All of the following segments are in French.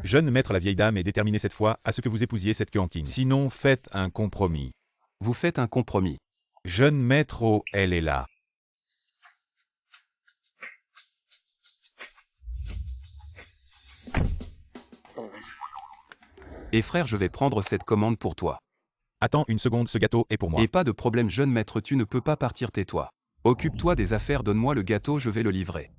Jeune maître, la vieille dame est déterminée cette fois à ce que vous épousiez cette Quentine. Sinon, faites un compromis. Vous faites un compromis. Jeune maître, oh, elle est là. Et frère, je vais prendre cette commande pour toi. Attends une seconde, ce gâteau est pour moi. Et pas de problème, jeune maître, tu ne peux pas partir, tais-toi. Occupe-toi des affaires, donne-moi le gâteau, je vais le livrer.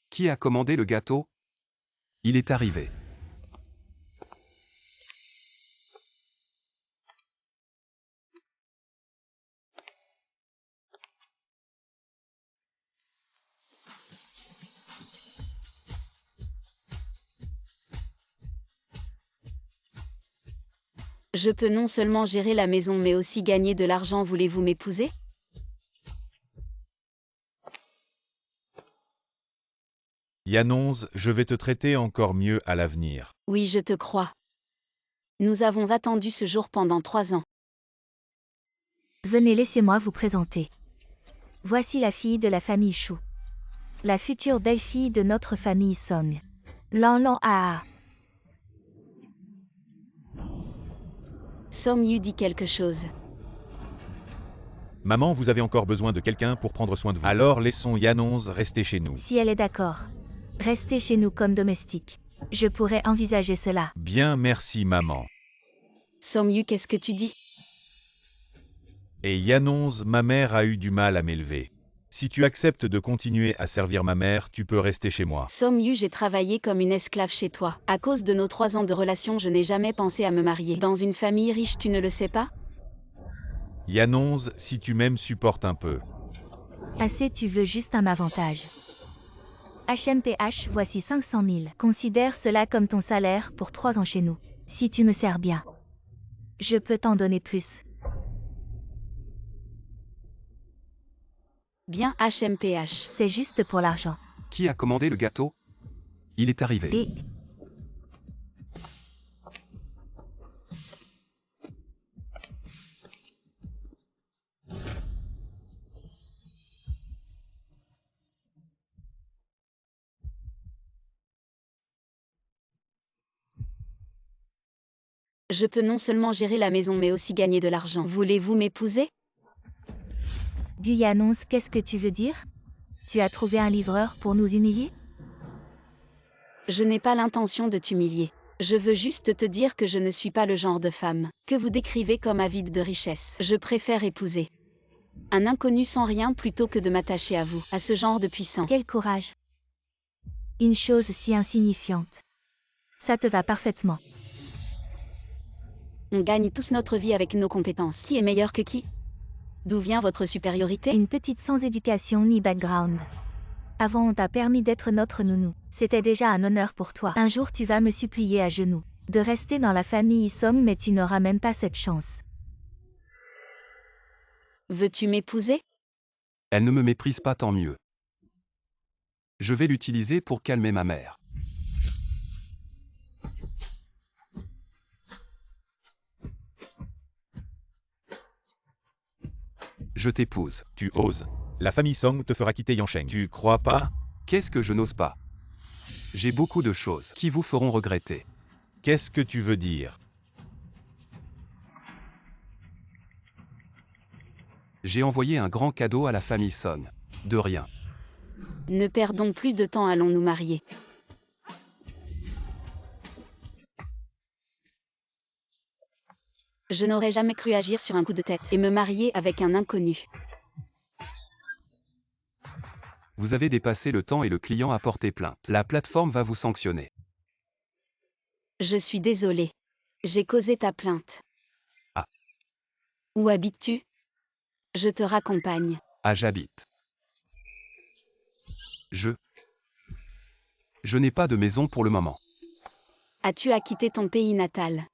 Qui a commandé le gâteau? Il est arrivé. Je peux non seulement gérer la maison mais aussi gagner de l'argent. Voulez-vous m'épouser? Yanonze, je vais te traiter encore mieux à l'avenir. Oui, je te crois. Nous avons attendu ce jour pendant 3 ans. Venez, laissez-moi vous présenter. Voici la fille de la famille Shu. La future belle-fille de notre famille Song. Lan Lan Aa. Som Yu dit quelque chose. Maman, vous avez encore besoin de quelqu'un pour prendre soin de vous. Alors laissons Yanonze rester chez nous. Si elle est d'accord. Restez chez nous comme domestique. Je pourrais envisager cela. Bien, merci maman. Som Yu, qu'est-ce que tu dis? Et Yanonze, ma mère a eu du mal à m'élever. Si tu acceptes de continuer à servir ma mère, tu peux rester chez moi. Som Yu, j'ai travaillé comme une esclave chez toi. À cause de nos 3 ans de relation, je n'ai jamais pensé à me marier. Dans une famille riche, tu ne le sais pas? Yanonze, si tu m'aimes, supporte un peu. Assez, tu veux juste un avantage. HMPH, voici 500 000. Considère cela comme ton salaire pour 3 ans chez nous. Si tu me sers bien. Je peux t'en donner plus. Bien, HMPH. C'est juste pour l'argent. Qui a commandé le gâteau? Il est arrivé. Et Je peux non seulement gérer la maison mais aussi gagner de l'argent. Voulez-vous m'épouser? du annonce, qu'est-ce que tu veux dire? Tu as trouvé un livreur pour nous humilier? Je n'ai pas l'intention de t'humilier. Je veux juste te dire que je ne suis pas le genre de femme que vous décrivez comme avide de richesse. Je préfère épouser un inconnu sans rien plutôt que de m'attacher à vous, à ce genre de puissant. Quel courage! Une chose si insignifiante. Ça te va parfaitement. On gagne tous notre vie avec nos compétences. Qui est meilleur que qui? D'où vient votre supériorité? Une petite sans éducation ni background. Avant on t'a permis d'être notre nounou. C'était déjà un honneur pour toi. Un jour tu vas me supplier à genoux de rester dans la famille Song, mais tu n'auras même pas cette chance. Veux-tu m'épouser? Elle ne me méprise pas, tant mieux. Je vais l'utiliser pour calmer ma mère. Je t'épouse. Tu oses. La famille Song te fera quitter Yansheng. Tu crois pas? Qu'est-ce que je n'ose pas? J'ai beaucoup de choses qui vous feront regretter. Qu'est-ce que tu veux dire? J'ai envoyé un grand cadeau à la famille Son. De rien. Ne perdons plus de temps, allons nous marier. Je n'aurais jamais cru agir sur un coup de tête et me marier avec un inconnu. Vous avez dépassé le temps et le client a porté plainte. La plateforme va vous sanctionner. Je suis désolée. J'ai causé ta plainte. Ah. Où habites-tu? Je te raccompagne. Ah, j'habite. Je n'ai pas de maison pour le moment. As-tu à quitter ton pays natal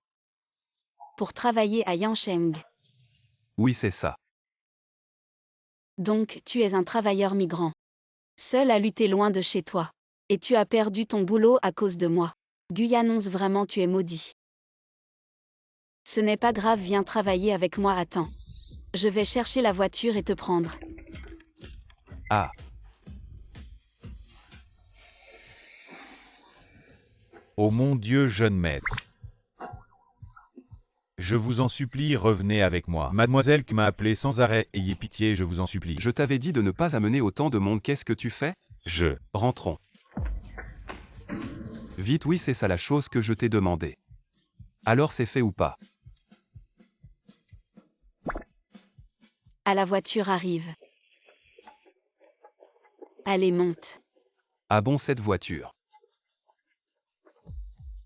pour travailler à Yansheng? Oui, c'est ça. Donc, tu es un travailleur migrant. Seul à lutter loin de chez toi. Et tu as perdu ton boulot à cause de moi. Guy annonce vraiment tu es maudit. Ce n'est pas grave, viens travailler avec moi, attends. Je vais chercher la voiture et te prendre. Ah. Ô mon Dieu, jeune maître. Je vous en supplie, revenez avec moi. Mademoiselle qui m'a appelé sans arrêt, ayez pitié, je vous en supplie. Je t'avais dit de ne pas amener autant de monde, qu'est-ce que tu fais? Rentrons. Vite, oui, c'est ça la chose que je t'ai demandé. Alors c'est fait ou pas? À la voiture arrive. Allez, monte. Ah bon, cette voiture.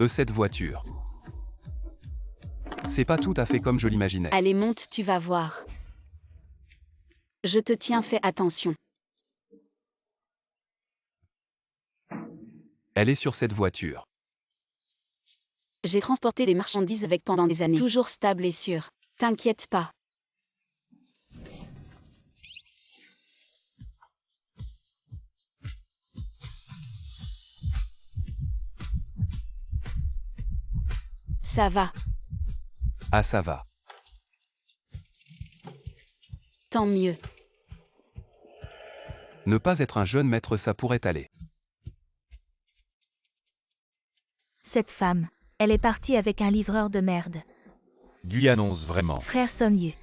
Cette voiture. C'est pas tout à fait comme je l'imaginais. Allez, monte, tu vas voir. Je te tiens, fais attention. Elle est sur cette voiture. J'ai transporté des marchandises avec pendant des années. Toujours stable et sûr. T'inquiète pas. Ça va. Ah, ça va. Tant mieux. Ne pas être un jeune maître, ça pourrait aller. Cette femme, elle est partie avec un livreur de merde. Guy annonce vraiment. Frère Sonyu.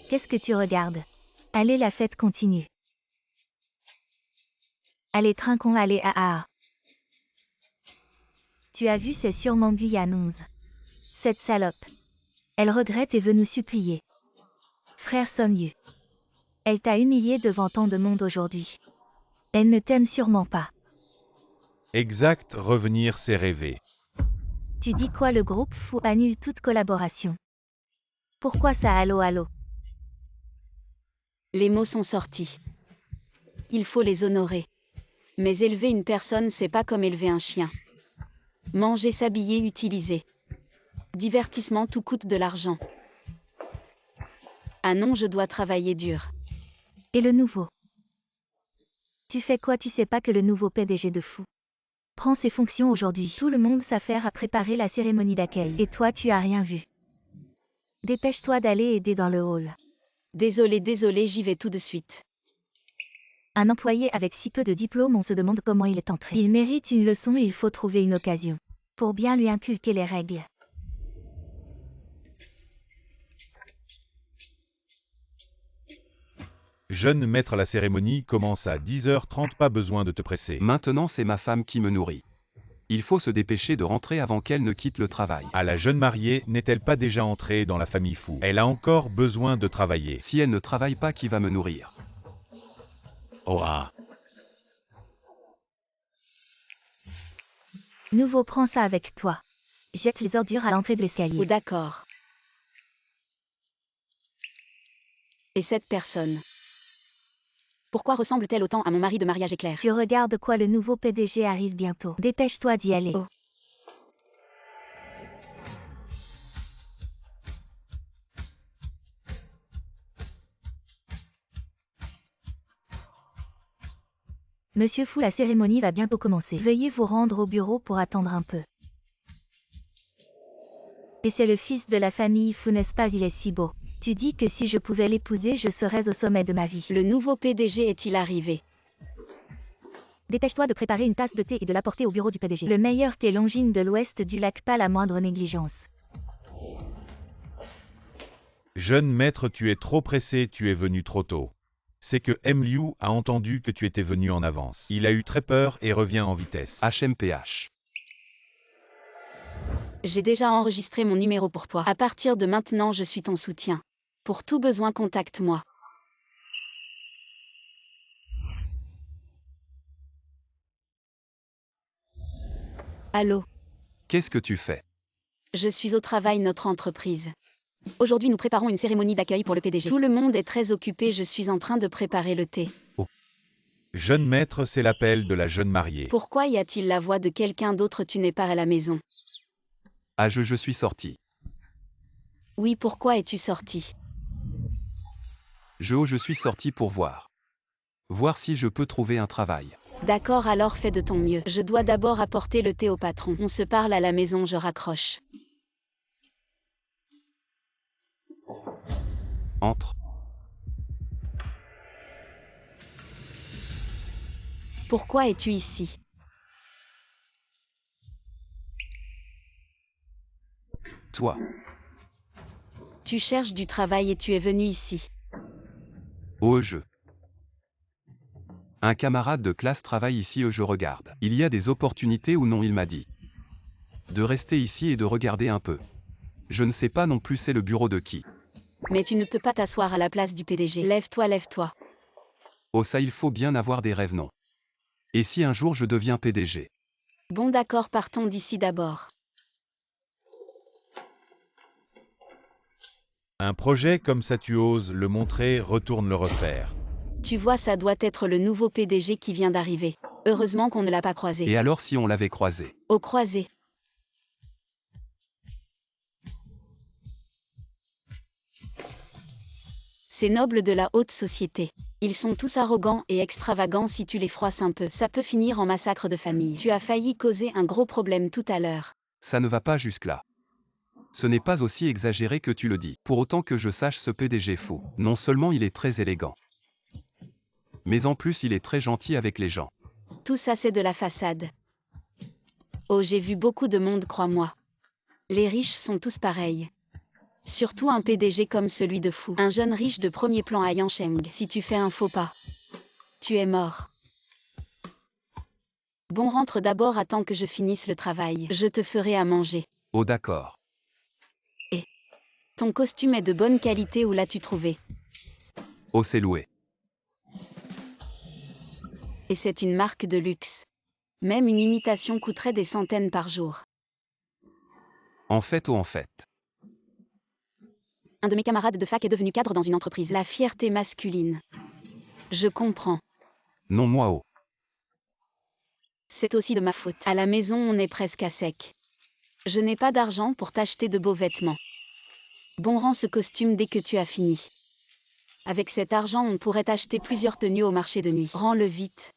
Qu'est-ce que tu regardes? Allez, la fête continue. Allez, trinquons, allez, Tu as vu, c'est sûrement Guyane 11. Cette salope. Elle regrette et veut nous supplier. Frère Sonyu. Elle t'a humilié devant tant de monde aujourd'hui. Elle ne t'aime sûrement pas. Exact, revenir c'est rêver. Tu dis quoi? Le groupe Fou annule toute collaboration. Pourquoi ça? Allô? Les mots sont sortis. Il faut les honorer. Mais élever une personne, c'est pas comme élever un chien. Manger, s'habiller, utiliser. Divertissement, tout coûte de l'argent. Ah non, je dois travailler dur. Et le nouveau? Tu fais quoi? Tu sais pas que le nouveau PDG de Fou prend ses fonctions aujourd'hui. Tout le monde s'affaire à préparer la cérémonie d'accueil. Et toi, tu as rien vu. Dépêche-toi d'aller aider dans le hall. Désolé, j'y vais tout de suite. Un employé avec si peu de diplôme, on se demande comment il est entré. Il mérite une leçon et il faut trouver une occasion pour bien lui inculquer les règles. Jeune maître, la cérémonie commence à 10h30, pas besoin de te presser. Maintenant, c'est ma femme qui me nourrit. Il faut se dépêcher de rentrer avant qu'elle ne quitte le travail. À la jeune mariée, n'est-elle pas déjà entrée dans la famille Fou? Elle a encore besoin de travailler. Si elle ne travaille pas, qui va me nourrir? Oh ah. Nouveau, prends ça avec toi. Jette les ordures à l'entrée de l'escalier. Oh, d'accord. Et cette personne? Pourquoi ressemble-t-elle autant à mon mari de mariage éclair? Tu regardes quoi? Le nouveau PDG arrive bientôt. Dépêche-toi d'y aller. Oh. Monsieur Fou, la cérémonie va bientôt commencer. Veuillez vous rendre au bureau pour attendre un peu. Et c'est le fils de la famille Fou, n'est-ce pas? Il est si beau. Tu dis que si je pouvais l'épouser, je serais au sommet de ma vie. Le nouveau PDG est-il arrivé? Dépêche-toi de préparer une tasse de thé et de l'apporter au bureau du PDG. Le meilleur thé Longines de l'ouest du lac, pas la moindre négligence. Jeune maître, tu es trop pressé, tu es venu trop tôt. C'est que M. Liu a entendu que tu étais venu en avance. Il a eu très peur et revient en vitesse. HMPH. J'ai déjà enregistré mon numéro pour toi. À partir de maintenant, je suis ton soutien. Pour tout besoin, contacte-moi. Allô? Qu'est-ce que tu fais? Je suis au travail, notre entreprise. Aujourd'hui, nous préparons une cérémonie d'accueil pour le PDG. Tout le monde est très occupé, je suis en train de préparer le thé. Jeune maître, c'est l'appel de la jeune mariée. Pourquoi y a-t-il la voix de quelqu'un d'autre? Tu n'es pas à la maison. Ah, je suis sorti. Oui, pourquoi es-tu sorti? Je suis sorti pour voir. Voir si je peux trouver un travail. D'accord, alors fais de ton mieux. Je dois d'abord apporter le thé au patron. On se parle à la maison, je raccroche. Entre. Pourquoi es-tu ici? Toi. Tu cherches du travail et tu es venu ici. Au jeu. Un camarade de classe travaille ici je regarde. Il y a des opportunités ou non, il m'a dit. De rester ici et de regarder un peu. Je ne sais pas non plus c'est le bureau de qui. Mais tu ne peux pas t'asseoir à la place du PDG. Lève-toi, lève-toi. Oh ça il faut bien avoir des rêves non. Et si un jour je deviens PDG? Bon d'accord, partons d'ici d'abord. Un projet comme ça tu oses le montrer, retourne le refaire. Tu vois, ça doit être le nouveau PDG qui vient d'arriver. Heureusement qu'on ne l'a pas croisé. Et alors si on l'avait croisé? Au croisé. Ces nobles de la haute société. Ils sont tous arrogants et extravagants si tu les froisses un peu. Ça peut finir en massacre de famille. Tu as failli causer un gros problème tout à l'heure. Ça ne va pas jusque-là. Ce n'est pas aussi exagéré que tu le dis. Pour autant que je sache ce PDG fou. Non seulement il est très élégant. Mais en plus il est très gentil avec les gens. Tout ça c'est de la façade. Oh, j'ai vu beaucoup de monde, crois-moi. Les riches sont tous pareils. Surtout un PDG comme celui de Fou. Un jeune riche de premier plan à Yancheng. Si tu fais un faux pas, tu es mort. Bon, rentre d'abord, attends que je finisse le travail. Je te ferai à manger. Oh d'accord. Ton costume est de bonne qualité, où l'as-tu trouvé? Oh c'est loué. Et c'est une marque de luxe. Même une imitation coûterait des centaines par jour. En fait. Un de mes camarades de fac est devenu cadre dans une entreprise. La fierté masculine. Je comprends. Non moi oh. C'est aussi de ma faute. À la maison, on est presque à sec. Je n'ai pas d'argent pour t'acheter de beaux vêtements. Bon, rends ce costume dès que tu as fini. Avec cet argent, on pourrait t'acheter plusieurs tenues au marché de nuit. Rends-le vite.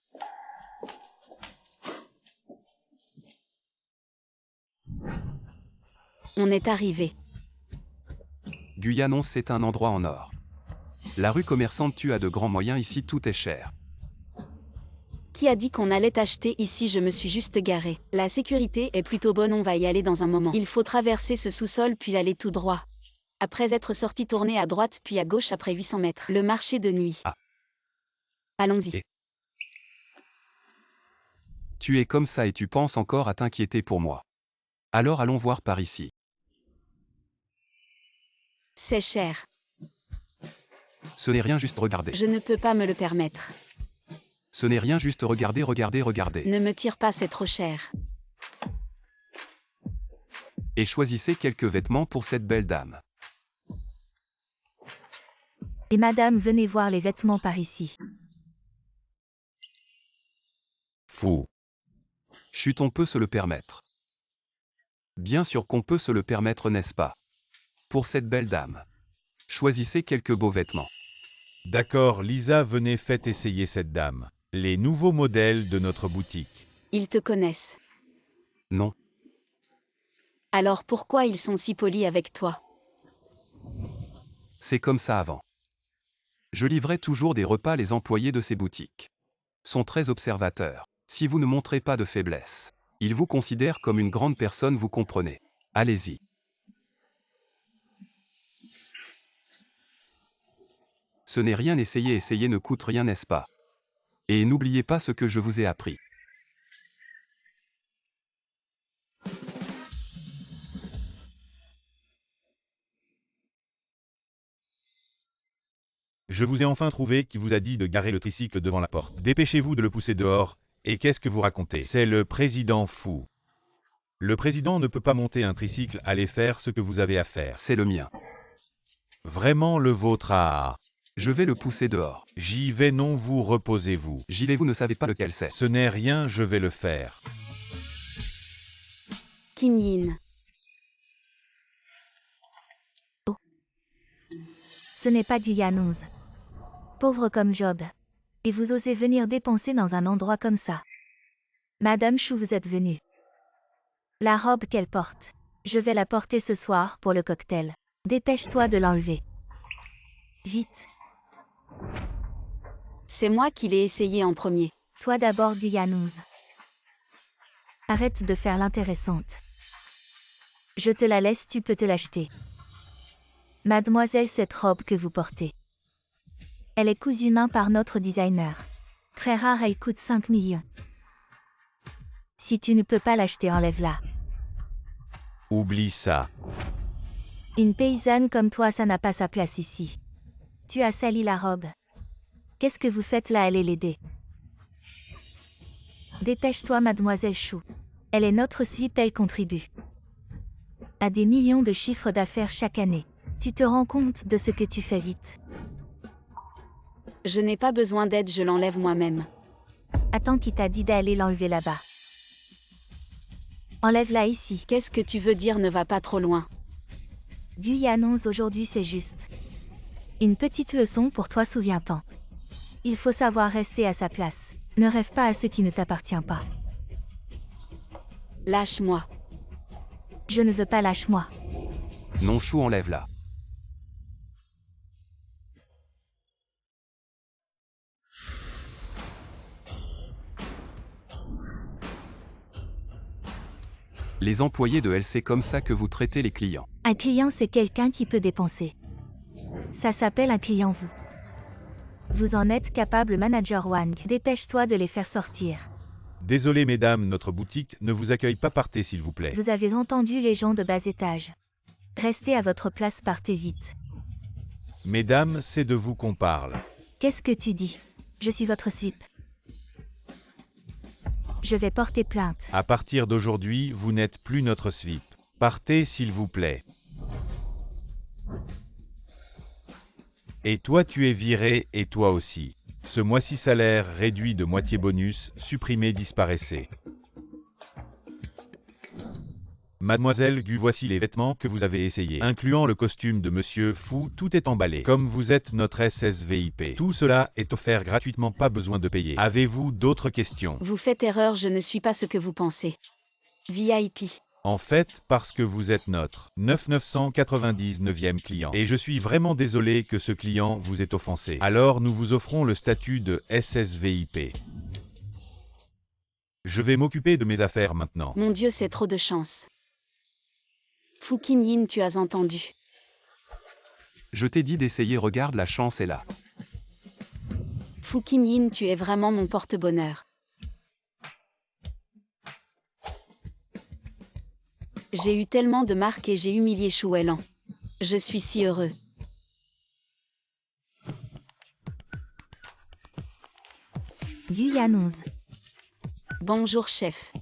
On est arrivé. Guyane c'est un endroit en or. La rue commerçante, tu as de grands moyens ici, tout est cher. Qui a dit qu'on allait acheter ici? Je me suis juste garé. La sécurité est plutôt bonne, on va y aller dans un moment. Il faut traverser ce sous-sol puis aller tout droit. Après être sorti, tourner à droite puis à gauche après 800 mètres. Le marché de nuit. Ah. Allons-y. Et tu es comme ça et tu penses encore à t'inquiéter pour moi. Alors allons voir par ici. C'est cher. Ce n'est rien, juste regarder. Je ne peux pas me le permettre. Ce n'est rien, juste regarder. Ne me tire pas, c'est trop cher. Et choisissez quelques vêtements pour cette belle dame. Et madame, venez voir les vêtements par ici. Fou. Chut, on peut se le permettre. Bien sûr qu'on peut se le permettre, n'est-ce pas? Pour cette belle dame. Choisissez quelques beaux vêtements. D'accord, Lisa, venez, faites essayer cette dame. Les nouveaux modèles de notre boutique. Ils te connaissent. Non. Alors pourquoi ils sont si polis avec toi? C'est comme ça avant. Je livrais toujours des repas, les employés de ces boutiques sont très observateurs. Si vous ne montrez pas de faiblesse, ils vous considèrent comme une grande personne, vous comprenez. Allez-y. Ce n'est rien, essayer ne coûte rien, n'est-ce pas? Et n'oubliez pas ce que je vous ai appris. Je vous ai enfin trouvé, qui vous a dit de garer le tricycle devant la porte. Dépêchez-vous de le pousser dehors. Et qu'est-ce que vous racontez? C'est le président Fou. Le président ne peut pas monter un tricycle, allez faire ce que vous avez à faire. C'est le mien. Vraiment le vôtre à... Je vais le pousser dehors. J'y vais, non, vous reposez-vous. J'y vais, vous ne savez pas lequel c'est. Ce n'est rien, je vais le faire. Kinyin. Ce n'est pas Guyane 11. Pauvre comme Job. Et vous osez venir dépenser dans un endroit comme ça. Madame Chou, vous êtes venue. La robe qu'elle porte. Je vais la porter ce soir pour le cocktail. Dépêche-toi de l'enlever. Vite. C'est moi qui l'ai essayé en premier. Toi d'abord, Guyanouse. Arrête de faire l'intéressante. Je te la laisse, tu peux te l'acheter. Mademoiselle, cette robe que vous portez. Elle est cousue main par notre designer. Très rare, elle coûte 5 millions. Si tu ne peux pas l'acheter, enlève-la. Oublie ça. Une paysanne comme toi, ça n'a pas sa place ici. Tu as sali la robe. Qu'est-ce que vous faites là? Allez l'aider. Dépêche-toi, Mademoiselle Chou. Elle est notre sweep, elle contribue à des millions de chiffres d'affaires chaque année. Tu te rends compte de ce que tu fais? Vite. Je n'ai pas besoin d'aide, je l'enlève moi-même. Attends, qui t'a dit d'aller l'enlever là-bas? Enlève-la ici. Qu'est-ce que tu veux dire ne va pas trop loin? Guyanoise, aujourd'hui c'est juste une petite leçon pour toi, souviens-t'en. Il faut savoir rester à sa place. Ne rêve pas à ce qui ne t'appartient pas. Lâche-moi. Je ne veux pas, lâche-moi. Non, Chou, enlève-la. Les employés de Elle, c'est comme ça que vous traitez les clients. Un client, c'est quelqu'un qui peut dépenser. Ça s'appelle un client, vous. Vous en êtes capable, manager Wang. Dépêche-toi de les faire sortir. Désolé mesdames, notre boutique ne vous accueille pas, partez s'il vous plaît. Vous avez entendu les gens de bas étage. Restez à votre place, partez vite. Mesdames, c'est de vous qu'on parle. Qu'est-ce que tu dis? Je suis votre sweep. Je vais porter plainte. À partir d'aujourd'hui, vous n'êtes plus notre sweep. Partez s'il vous plaît. Et toi tu es viré, et toi aussi. Ce mois-ci salaire réduit de moitié bonus, supprimé, disparaissez. Mademoiselle Gu, voici les vêtements que vous avez essayés, incluant le costume de Monsieur Fou, tout est emballé. Comme vous êtes notre SSVIP, tout cela est offert gratuitement, pas besoin de payer. Avez-vous d'autres questions? Vous faites erreur, je ne suis pas ce que vous pensez. VIP. En fait, parce que vous êtes notre 999e client. Et je suis vraiment désolé que ce client vous ait offensé. Alors nous vous offrons le statut de SSVIP. Je vais m'occuper de mes affaires maintenant. Mon Dieu, c'est trop de chance. Fu Qinyin, tu as entendu? Je t'ai dit d'essayer, regarde, la chance est là. Fu Qinyin, tu es vraiment mon porte-bonheur. J'ai eu tellement de marques et j'ai humilié Chouelan. Je suis si heureux. Guyanoise. Bonjour chef.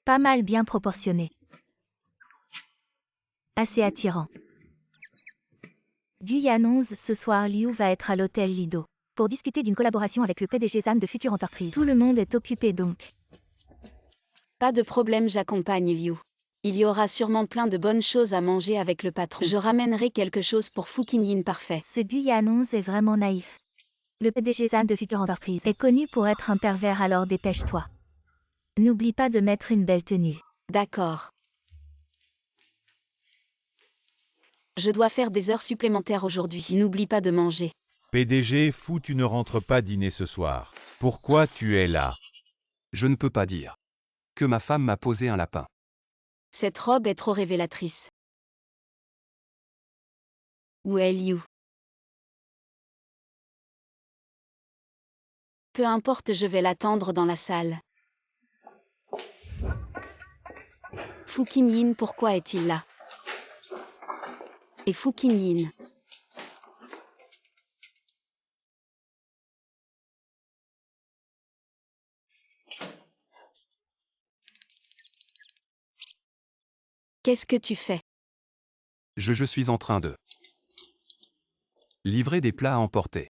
Pas mal, bien proportionné. Assez attirant. Guyanoise, ce soir Liu va être à l'hôtel Lido pour discuter d'une collaboration avec le PDG Zan de Future Enterprise. Tout le monde est occupé donc. Pas de problème, j'accompagne Liu. Il y aura sûrement plein de bonnes choses à manger avec le patron. Je ramènerai quelque chose pour Fu Qinyin parfait. Ce Guyanoise est vraiment naïf. Le PDG Zan de Future Enterprise est connu pour être un pervers, alors dépêche-toi. N'oublie pas de mettre une belle tenue. D'accord. Je dois faire des heures supplémentaires aujourd'hui. N'oublie pas de manger. PDG Fou, tu ne rentres pas dîner ce soir. Pourquoi tu es là? Je ne peux pas dire que ma femme m'a posé un lapin. Cette robe est trop révélatrice. Où est Liu? Peu importe, je vais l'attendre dans la salle. Fu Qinyin, pourquoi est-il là? Et Fu Qinyin. Qu'est-ce que tu fais? Je suis en train de livrer des plats à emporter.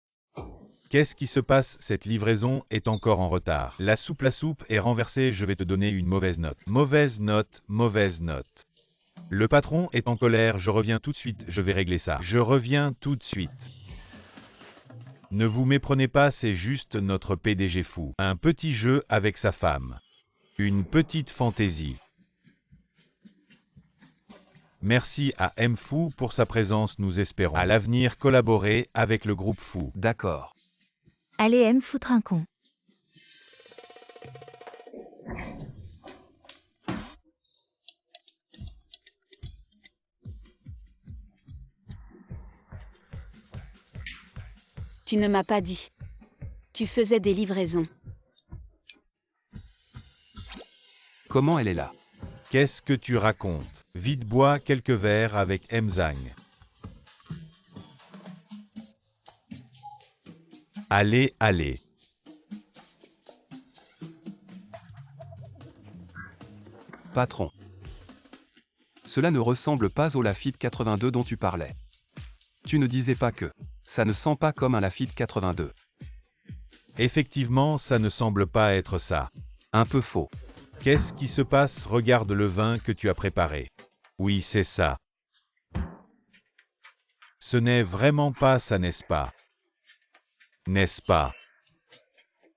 Qu'est-ce qui se passe? Cette livraison est encore en retard. La soupe est renversée, je vais te donner une mauvaise note. Mauvaise note, mauvaise note. Le patron est en colère, je reviens tout de suite, je vais régler ça. Je reviens tout de suite. Ne vous méprenez pas, c'est juste notre PDG fou. Un petit jeu avec sa femme. Une petite fantaisie. Merci à M Fou pour sa présence, nous espérons à l'avenir collaborer avec le groupe Fou. D'accord. Allez M foutre un con. Tu ne m'as pas dit. Tu faisais des livraisons. Comment elle est là? Qu'est-ce que tu racontes? Vite bois quelques verres avec Mzang. Allez, allez. Patron. Cela ne ressemble pas au Lafitte 82 dont tu parlais. Tu ne disais pas que ça ne sent pas comme un Lafitte 82. Effectivement, ça ne semble pas être ça. Un peu faux. Qu'est-ce qui se passe? Regarde le vin que tu as préparé. Oui, c'est ça. Ce n'est vraiment pas ça, n'est-ce pas? N'est-ce pas?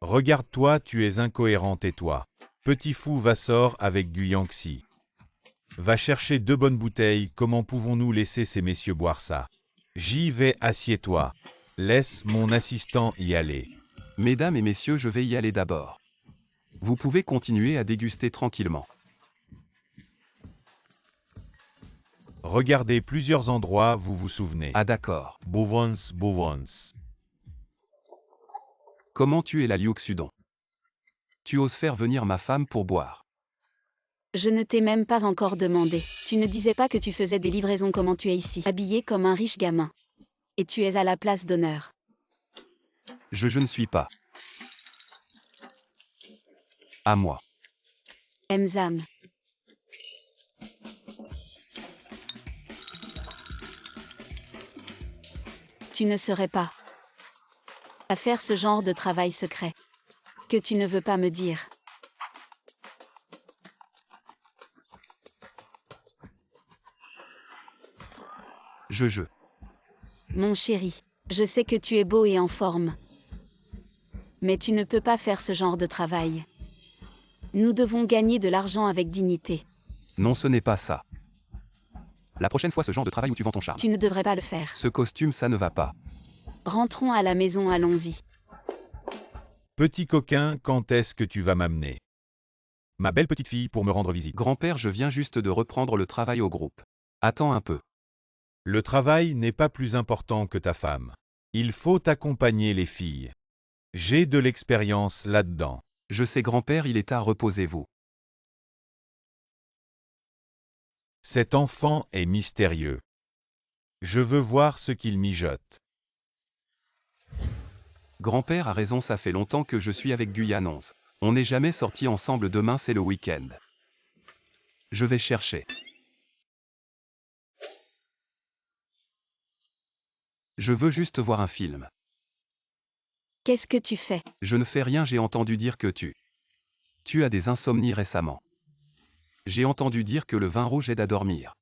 Regarde-toi, tu es incohérent, tais-toi. Petit fou va sort avec Guyanxi. Va chercher 2 bonnes bouteilles, comment pouvons-nous laisser ces messieurs boire ça? J'y vais, assieds-toi. Laisse mon assistant y aller. Mesdames et messieurs, je vais y aller d'abord. Vous pouvez continuer à déguster tranquillement. Regardez plusieurs endroits, vous vous souvenez. Ah d'accord. Bouvons, bouvons. Comment tu es la Liu Xudon? Tu oses faire venir ma femme pour boire. Je ne t'ai même pas encore demandé. Tu ne disais pas que tu faisais des livraisons, comment tu es ici, habillé comme un riche gamin. Et tu es à la place d'honneur. Je ne suis pas. À moi. Mzam. Tu ne serais pas à faire ce genre de travail secret que tu ne veux pas me dire. Je. Mon chéri, je sais que tu es beau et en forme. Mais tu ne peux pas faire ce genre de travail. Nous devons gagner de l'argent avec dignité. Non, ce n'est pas ça. La prochaine fois, ce genre de travail où tu vends ton charme. Tu ne devrais pas le faire. Ce costume, ça ne va pas. Rentrons à la maison, allons-y. Petit coquin, quand est-ce que tu vas m'amener? Ma belle petite fille pour me rendre visite. Grand-père, je viens juste de reprendre le travail au groupe. Attends un peu. Le travail n'est pas plus important que ta femme. Il faut accompagner les filles. J'ai de l'expérience là-dedans. Je sais, grand-père, il est tard, reposez-vous. Cet enfant est mystérieux. Je veux voir ce qu'il mijote. Grand-père a raison, ça fait longtemps que je suis avec Guyane 11. On n'est jamais sortis ensemble, demain c'est le week-end. Je vais chercher. Je veux juste voir un film. Qu'est-ce que tu fais? Je ne fais rien, j'ai entendu dire que tu as des insomnies récemment. J'ai entendu dire que le vin rouge aide à dormir.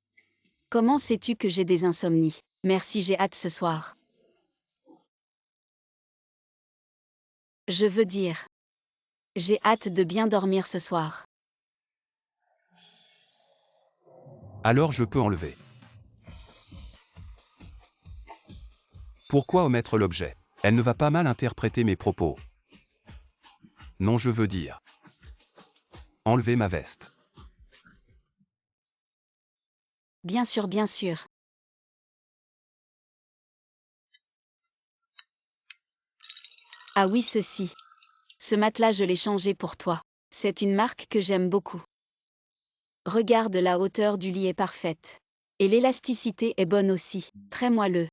Comment sais-tu que j'ai des insomnies? Merci, j'ai hâte ce soir. Je veux dire, j'ai hâte de bien dormir ce soir. Alors je peux enlever. Pourquoi omettre l'objet? Elle ne va pas mal interpréter mes propos. Non, je veux dire. Enlever ma veste. Bien sûr, bien sûr. Ah oui, ceci. Ce matelas, je l'ai changé pour toi. C'est une marque que j'aime beaucoup. Regarde, la hauteur du lit est parfaite. Et l'élasticité est bonne aussi, très moelleux.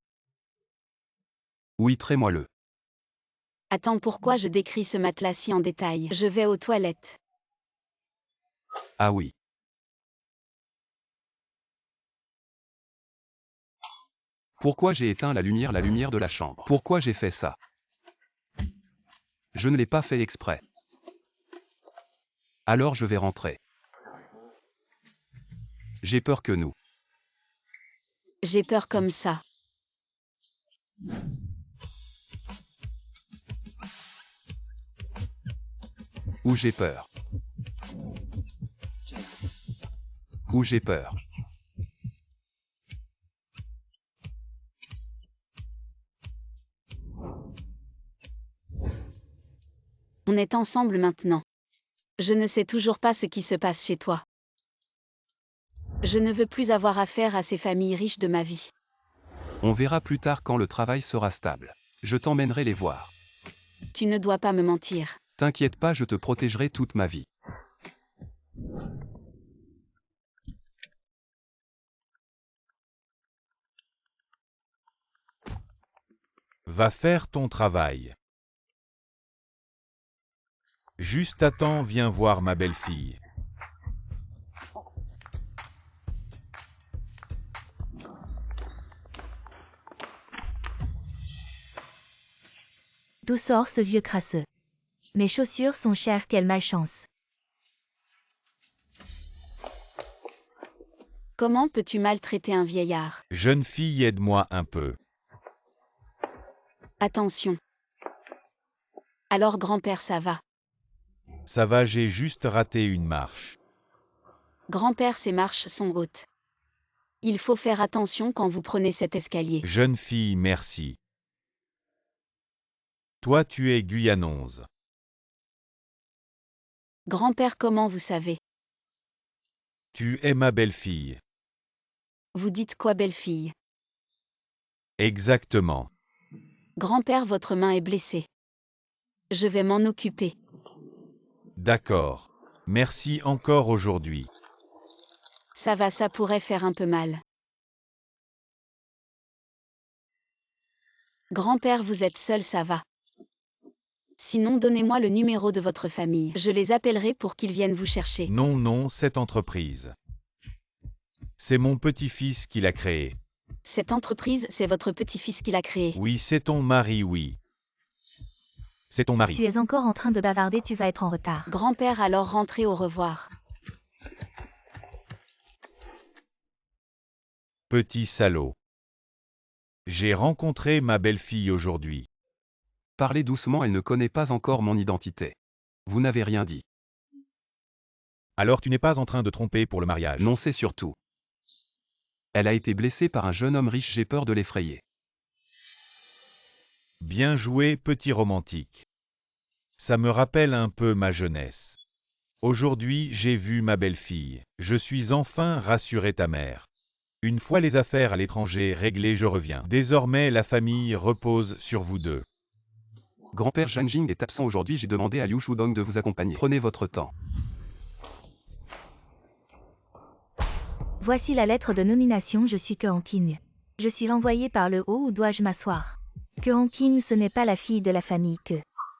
Oui, très moelleux. Attends, pourquoi je décris ce matelas si en détail? Je vais aux toilettes. Ah oui. Pourquoi j'ai éteint la lumière de la chambre? Pourquoi j'ai fait ça? Je ne l'ai pas fait exprès. Alors je vais rentrer. J'ai peur que nous J'ai peur comme ça. Ou j'ai peur. Ou j'ai peur. On est ensemble maintenant. Je ne sais toujours pas ce qui se passe chez toi. Je ne veux plus avoir affaire à ces familles riches de ma vie. On verra plus tard quand le travail sera stable. Je t'emmènerai les voir. Tu ne dois pas me mentir. T'inquiète pas, je te protégerai toute ma vie. Va faire ton travail. Juste à temps, viens voir ma belle-fille. D'où sort ce vieux crasseux? Mes chaussures sont chères, quelle malchance. Comment peux-tu maltraiter un vieillard? Jeune fille, aide-moi un peu. Attention. Alors grand-père, ça va. Ça va, j'ai juste raté une marche. Grand-père, ces marches sont hautes. Il faut faire attention quand vous prenez cet escalier. Jeune fille, merci. Toi, tu es Guyanonze. Grand-père, comment vous savez? Tu es ma belle-fille. Vous dites quoi, belle-fille? Exactement. Grand-père, votre main est blessée. Je vais m'en occuper. D'accord. Merci encore aujourd'hui. Ça va, ça pourrait faire un peu mal. Grand-père, vous êtes seul, ça va. Sinon, donnez-moi le numéro de votre famille. Je les appellerai pour qu'ils viennent vous chercher. Non, non, cette entreprise. C'est mon petit-fils qui l'a créée. Cette entreprise, c'est votre petit-fils qui l'a créée. Oui, c'est ton mari, oui. C'est ton mari. Tu es encore en train de bavarder, tu vas être en retard. Grand-père, alors rentrez, au revoir. Petit salaud. J'ai rencontré ma belle-fille aujourd'hui. Parlez doucement, elle ne connaît pas encore mon identité. Vous n'avez rien dit. Alors tu n'es pas en train de tromper pour le mariage? Non, c'est surtout. Elle a été blessée par un jeune homme riche, j'ai peur de l'effrayer. Bien joué, petit romantique. Ça me rappelle un peu ma jeunesse. Aujourd'hui, j'ai vu ma belle-fille. Je suis enfin rassuré, ta mère. Une fois les affaires à l'étranger réglées, je reviens. Désormais, la famille repose sur vous deux. Grand-père Zhang Jing est absent aujourd'hui, j'ai demandé à Liu Shudong de vous accompagner. Prenez votre temps. Voici la lettre de nomination, je suis Keon King. Je suis l'envoyé par le haut, où dois-je m'asseoir? Keon King, ce n'est pas la fille de la famille que.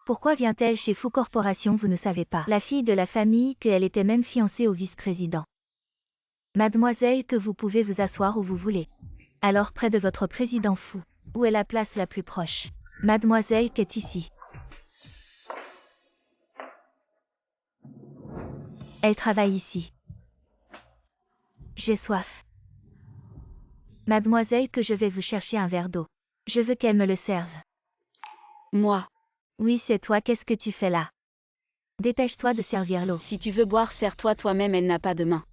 Pourquoi vient-elle chez Fu Corporation, vous ne savez pas? La fille de la famille que, elle était même fiancée au vice-président. Mademoiselle, que vous pouvez vous asseoir où vous voulez. Alors près de votre président Fu. Où est la place la plus proche? Mademoiselle qu'est ici. Elle travaille ici. J'ai soif. Mademoiselle, que je vais vous chercher un verre d'eau. Je veux qu'elle me le serve. Moi. Oui, c'est toi, qu'est-ce que tu fais là? Dépêche-toi de servir l'eau. Si tu veux boire, sers-toi toi-même, elle n'a pas de main.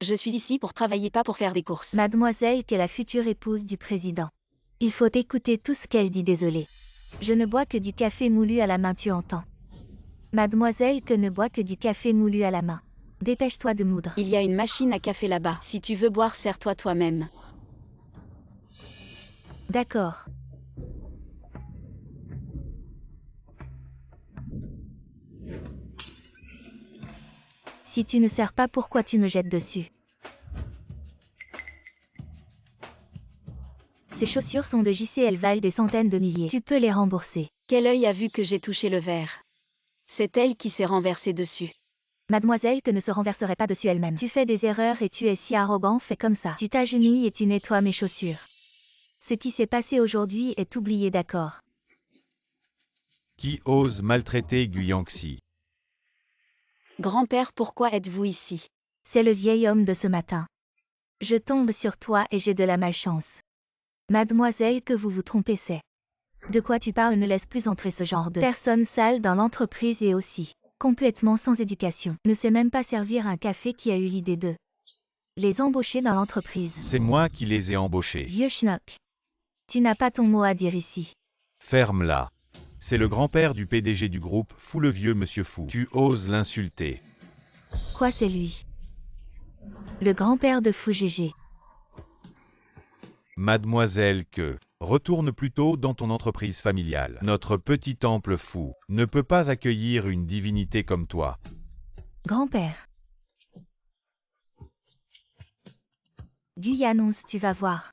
Je suis ici pour travailler, pas pour faire des courses. Mademoiselle qu'est la future épouse du président. Il faut écouter tout ce qu'elle dit, désolé. Je ne bois que du café moulu à la main, tu entends? Mademoiselle que ne boit que du café moulu à la main. Dépêche-toi de moudre. Il y a une machine à café là-bas. Si tu veux boire, sers-toi toi-même. D'accord. Si tu ne sers pas, pourquoi tu me jettes dessus? Ces chaussures sont de JC, elles valent des centaines de milliers. Tu peux les rembourser. Quel œil a vu que j'ai touché le verre? C'est elle qui s'est renversée dessus. Mademoiselle que ne se renverserait pas dessus elle-même. Tu fais des erreurs et tu es si arrogant, fais comme ça. Tu t'agenouilles et tu nettoies mes chaussures. Ce qui s'est passé aujourd'hui est oublié, d'accord? Qui ose maltraiter Guyanxi? Grand-père, pourquoi êtes-vous ici? C'est le vieil homme de ce matin. Je tombe sur toi et j'ai de la malchance. Mademoiselle, que vous vous trompez, c'est. De quoi tu parles? Ne laisse plus entrer ce genre de personne sale dans l'entreprise et aussi complètement sans éducation. Ne sait même pas servir un café. Qui a eu l'idée de les embaucher dans l'entreprise? C'est moi qui les ai embauchés. Vieux schnock. Tu n'as pas ton mot à dire ici. Ferme-la. C'est le grand-père du PDG du groupe, Fou, le vieux monsieur Fou. Tu oses l'insulter. Quoi, c'est lui? Le grand-père de Fou Gégé. Mademoiselle que, retourne plutôt dans ton entreprise familiale. Notre petit temple Fou ne peut pas accueillir une divinité comme toi. Grand-père. Guyannonce, tu vas voir.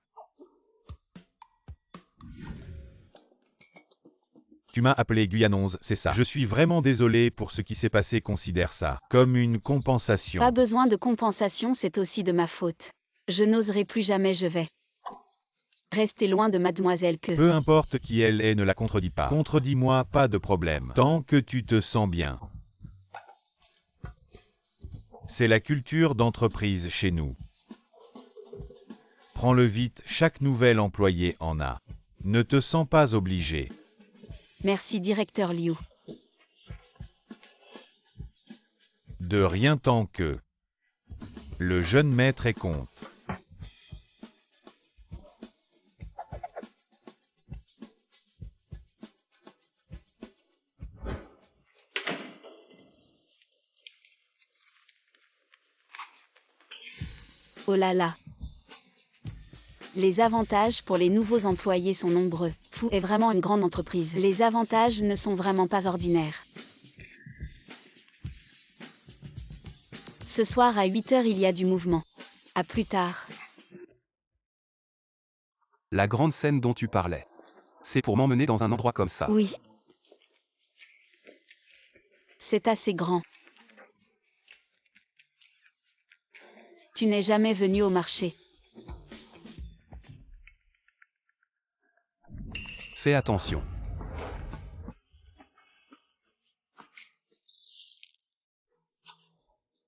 Tu m'as appelé Guyannonze, c'est ça. Je suis vraiment désolé pour ce qui s'est passé, considère ça comme une compensation. Pas besoin de compensation, c'est aussi de ma faute. Je n'oserai plus jamais, je vais rester loin de mademoiselle que. Peu importe qui elle est, ne la contredis pas. Contredis-moi, pas de problème. Tant que tu te sens bien. C'est la culture d'entreprise chez nous. Prends-le vite, chaque nouvel employé en a. Ne te sens pas obligé. Merci directeur Liu. De rien tant que. Le jeune maître est compte. Oh là là. Les avantages pour les nouveaux employés sont nombreux. Fou est vraiment une grande entreprise. Les avantages ne sont vraiment pas ordinaires. Ce soir à 8 h, il y a du mouvement. À plus tard. La grande scène dont tu parlais. C'est pour m'emmener dans un endroit comme ça. Oui. C'est assez grand. Tu n'es jamais venu au marché. Fais attention.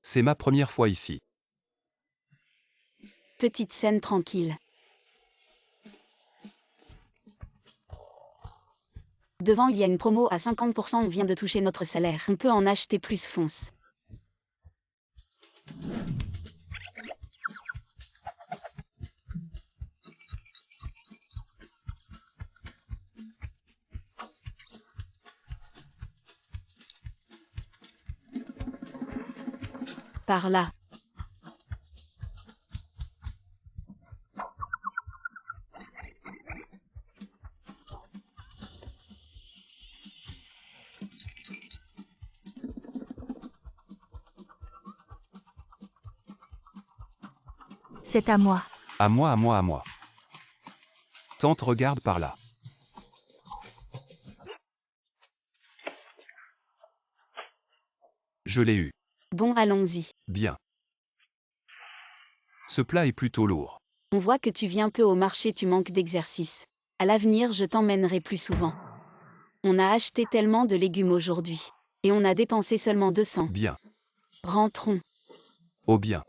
C'est ma première fois ici. Petite scène tranquille. Devant, il y a une promo à 50%, on vient de toucher notre salaire. On peut en acheter plus, fonce. Par là. C'est à moi. À moi, à moi, à moi. Tante, regarde par là. Je l'ai eu. Bon, allons-y. Bien. Ce plat est plutôt lourd. On voit que tu viens peu au marché, tu manques d'exercice. À l'avenir, je t'emmènerai plus souvent. On a acheté tellement de légumes aujourd'hui. Et on a dépensé seulement 200. Bien. Rentrons. Oh bien.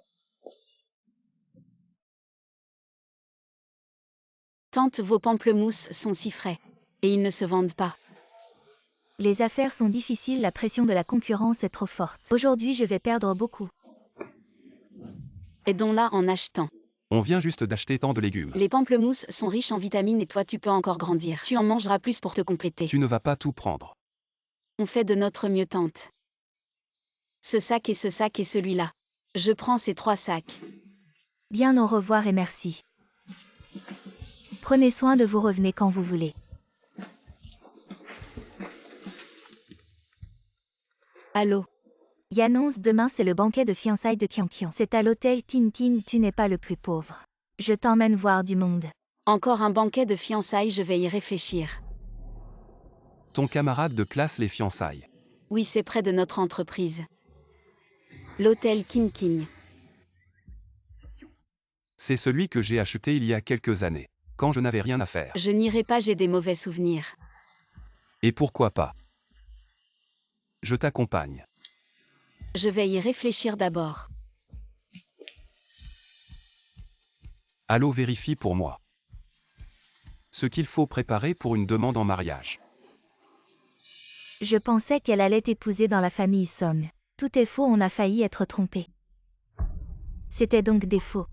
Tante, vos pamplemousses sont si frais. Et ils ne se vendent pas. Les affaires sont difficiles, la pression de la concurrence est trop forte. Aujourd'hui, je vais perdre beaucoup. Aidons-la en achetant. On vient juste d'acheter tant de légumes. Les pamplemousses sont riches en vitamines et toi tu peux encore grandir. Tu en mangeras plus pour te compléter. Tu ne vas pas tout prendre. On fait de notre mieux, tante. Ce sac et celui-là. Je prends ces 3 sacs. Bien, au revoir et merci. Prenez soin de vous, revenez quand vous voulez. Allô? Yannonce, demain c'est le banquet de fiançailles de Kiankian. C'est à l'hôtel Tintin, tu n'es pas le plus pauvre. Je t'emmène voir du monde. Encore un banquet de fiançailles, je vais y réfléchir. Ton camarade de classe les fiançailles. Oui, c'est près de notre entreprise. L'hôtel King King. C'est celui que j'ai acheté il y a quelques années, quand je n'avais rien à faire. Je n'irai pas, j'ai des mauvais souvenirs. Et pourquoi pas? Je t'accompagne. Je vais y réfléchir d'abord. Allô, vérifie pour moi. Ce qu'il faut préparer pour une demande en mariage. Je pensais qu'elle allait t'épouser dans la famille Song. Tout est faux, on a failli être trompé. C'était donc des faux.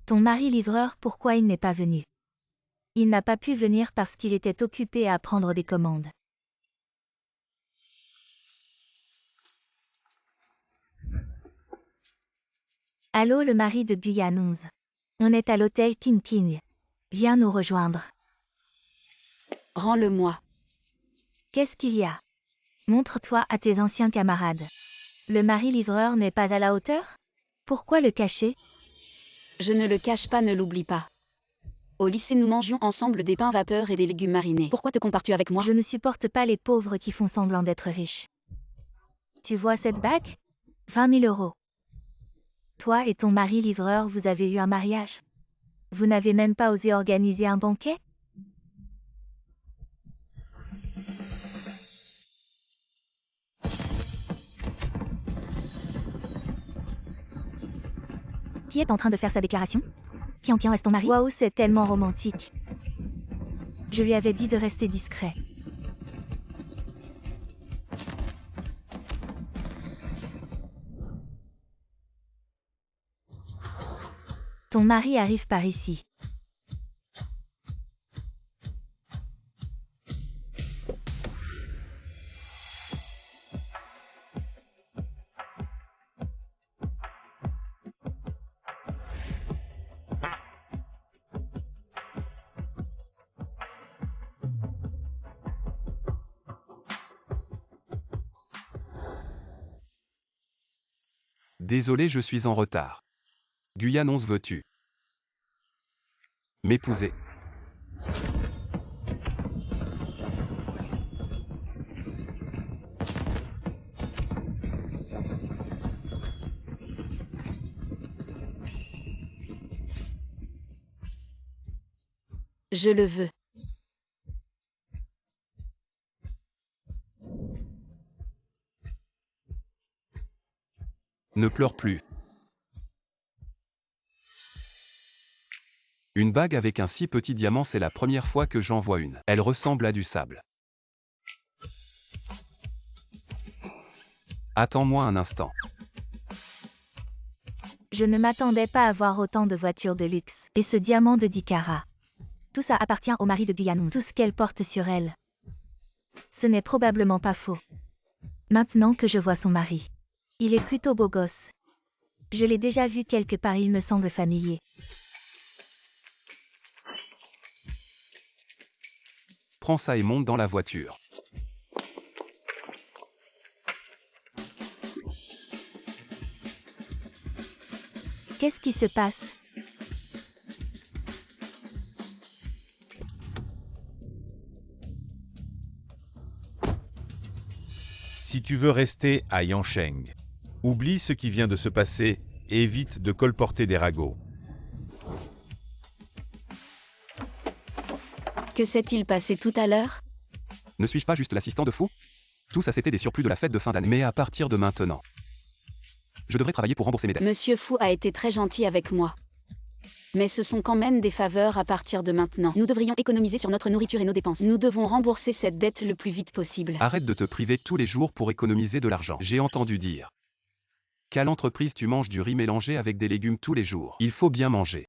Ton mari livreur, pourquoi il n'est pas venu? Il n'a pas pu venir parce qu'il était occupé à prendre des commandes. Allô, le mari de Guyane 11. On est à l'hôtel King King. Viens nous rejoindre. Rends-le-moi. Qu'est-ce qu'il y a? Montre-toi à tes anciens camarades. Le mari livreur n'est pas à la hauteur? Pourquoi le cacher? Je ne le cache pas, ne l'oublie pas. Au lycée, nous mangions ensemble des pains vapeur et des légumes marinés. Pourquoi te compares-tu avec moi? Je ne supporte pas les pauvres qui font semblant d'être riches. Tu vois cette bague? 20 000 euros. Toi et ton mari livreur, vous avez eu un mariage? Vous n'avez même pas osé organiser un banquet? Qui est en train de faire sa déclaration? Tian Tian, est-ce ton mari? Waouh, c'est tellement romantique. Je lui avais dit de rester discret. Ton mari arrive par ici. Désolé, je suis en retard. Guyane 11, veux-tu m'épouser? Je le veux. Ne pleure plus. Une bague avec un si petit diamant, c'est la première fois que j'en vois une. Elle ressemble à du sable. Attends-moi un instant. Je ne m'attendais pas à voir autant de voitures de luxe. Et ce diamant de 10 carats. Tout ça appartient au mari de Guyane. Tout ce qu'elle porte sur elle. Ce n'est probablement pas faux. Maintenant que je vois son mari. Il est plutôt beau gosse. Je l'ai déjà vu quelque part, il me semble familier. Prends ça et monte dans la voiture. Qu'est-ce qui se passe? Si tu veux rester à Yancheng, oublie ce qui vient de se passer et évite de colporter des ragots. Que s'est-il passé tout à l'heure? Ne suis-je pas juste l'assistant de Fou? Tout ça, c'était des surplus de la fête de fin d'année. Mais à partir de maintenant, je devrais travailler pour rembourser mes dettes. Monsieur Fu a été très gentil avec moi. Mais ce sont quand même des faveurs à partir de maintenant. Nous devrions économiser sur notre nourriture et nos dépenses. Nous devons rembourser cette dette le plus vite possible. Arrête de te priver tous les jours pour économiser de l'argent. J'ai entendu dire qu'à l'entreprise tu manges du riz mélangé avec des légumes tous les jours. Il faut bien manger.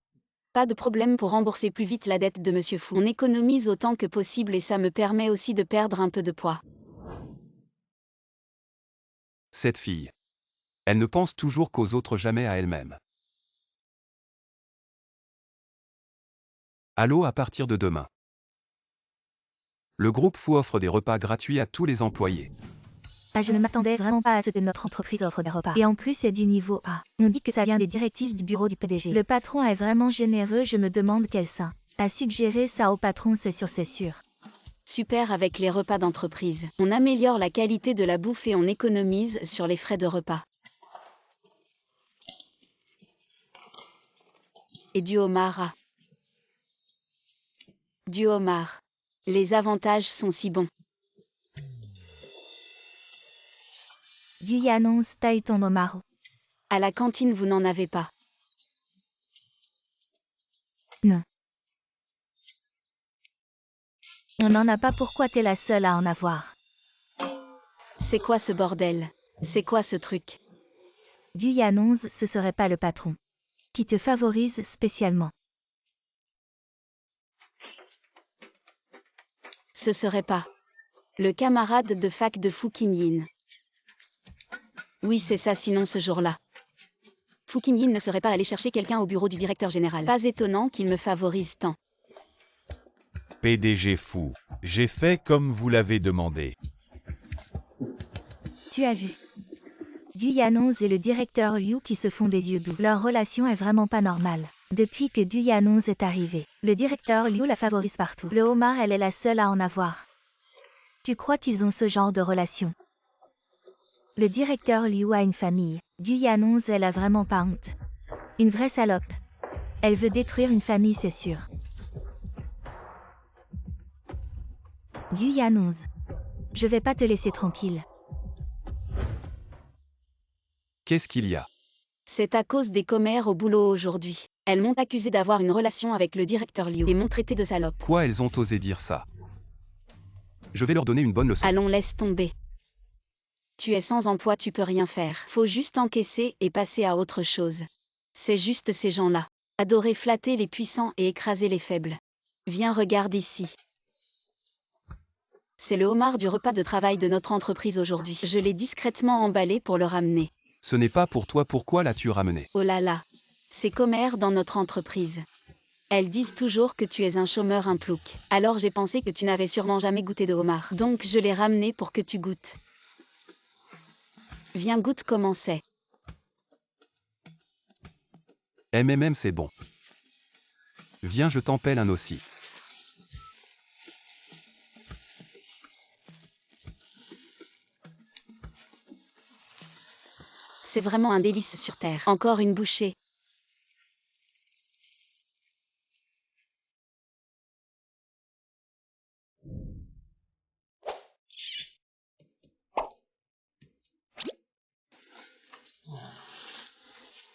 Pas de problème pour rembourser plus vite la dette de Monsieur Fu. On économise autant que possible et ça me permet aussi de perdre un peu de poids. Cette fille, elle ne pense toujours qu'aux autres, jamais à elle-même. Allô, à partir de demain, le groupe Fou offre des repas gratuits à tous les employés. Ah, je ne m'attendais vraiment pas à ce que notre entreprise offre des repas. Et en plus, c'est du niveau A. On dit que ça vient des directives du bureau du PDG. Le patron est vraiment généreux, je me demande quel sein a suggéré ça au patron, c'est sûr. Super avec les repas d'entreprise. On améliore la qualité de la bouffe et on économise sur les frais de repas. Et du homard. Du homard. Les avantages sont si bons. Guyane 11 taille ton homard. À la cantine, vous n'en avez pas. On n'en a pas, pourquoi t'es la seule à en avoir? C'est quoi ce bordel? C'est quoi ce truc? Guyane 11, ce serait pas le patron qui te favorise spécialement. Ce serait pas le camarade de fac de Fu Qinyin. Oui, c'est ça, sinon ce jour-là. Fu Qinyin ne serait pas allé chercher quelqu'un au bureau du directeur général. Pas étonnant qu'il me favorise tant. PDG Fu, j'ai fait comme vous l'avez demandé. Tu as vu Guyane 11 et le directeur Liu qui se font des yeux doux. Leur relation est vraiment pas normale. Depuis que Guyane 11 est arrivé, le directeur Liu la favorise partout. Le homard, elle est la seule à en avoir. Tu crois qu'ils ont ce genre de relation? Le directeur Liu a une famille. Guyane 11, elle a vraiment pas honte. Une vraie salope. Elle veut détruire une famille, c'est sûr. Guyane 11. Je vais pas te laisser tranquille. Qu'est-ce qu'il y a? C'est à cause des commères au boulot aujourd'hui. Elles m'ont accusé d'avoir une relation avec le directeur Liu et m'ont traité de salope. Quoi, elles ont osé dire ça? Je vais leur donner une bonne leçon. Allons, laisse tomber. Tu es sans emploi, tu peux rien faire. Faut juste encaisser et passer à autre chose. C'est juste ces gens-là. Adorer flatter les puissants et écraser les faibles. Viens, regarde ici. C'est le homard du repas de travail de notre entreprise aujourd'hui. Je l'ai discrètement emballé pour le ramener. Ce n'est pas pour toi, pourquoi l'as-tu ramené? Oh là là. Ces commères dans notre entreprise. Elles disent toujours que tu es un chômeur, un plouc. Alors j'ai pensé que tu n'avais sûrement jamais goûté de homard. Donc je l'ai ramené pour que tu goûtes. Viens, goûte comment c'est. C'est bon. Viens, je t'en pèle un aussi. C'est vraiment un délice sur terre. Encore une bouchée.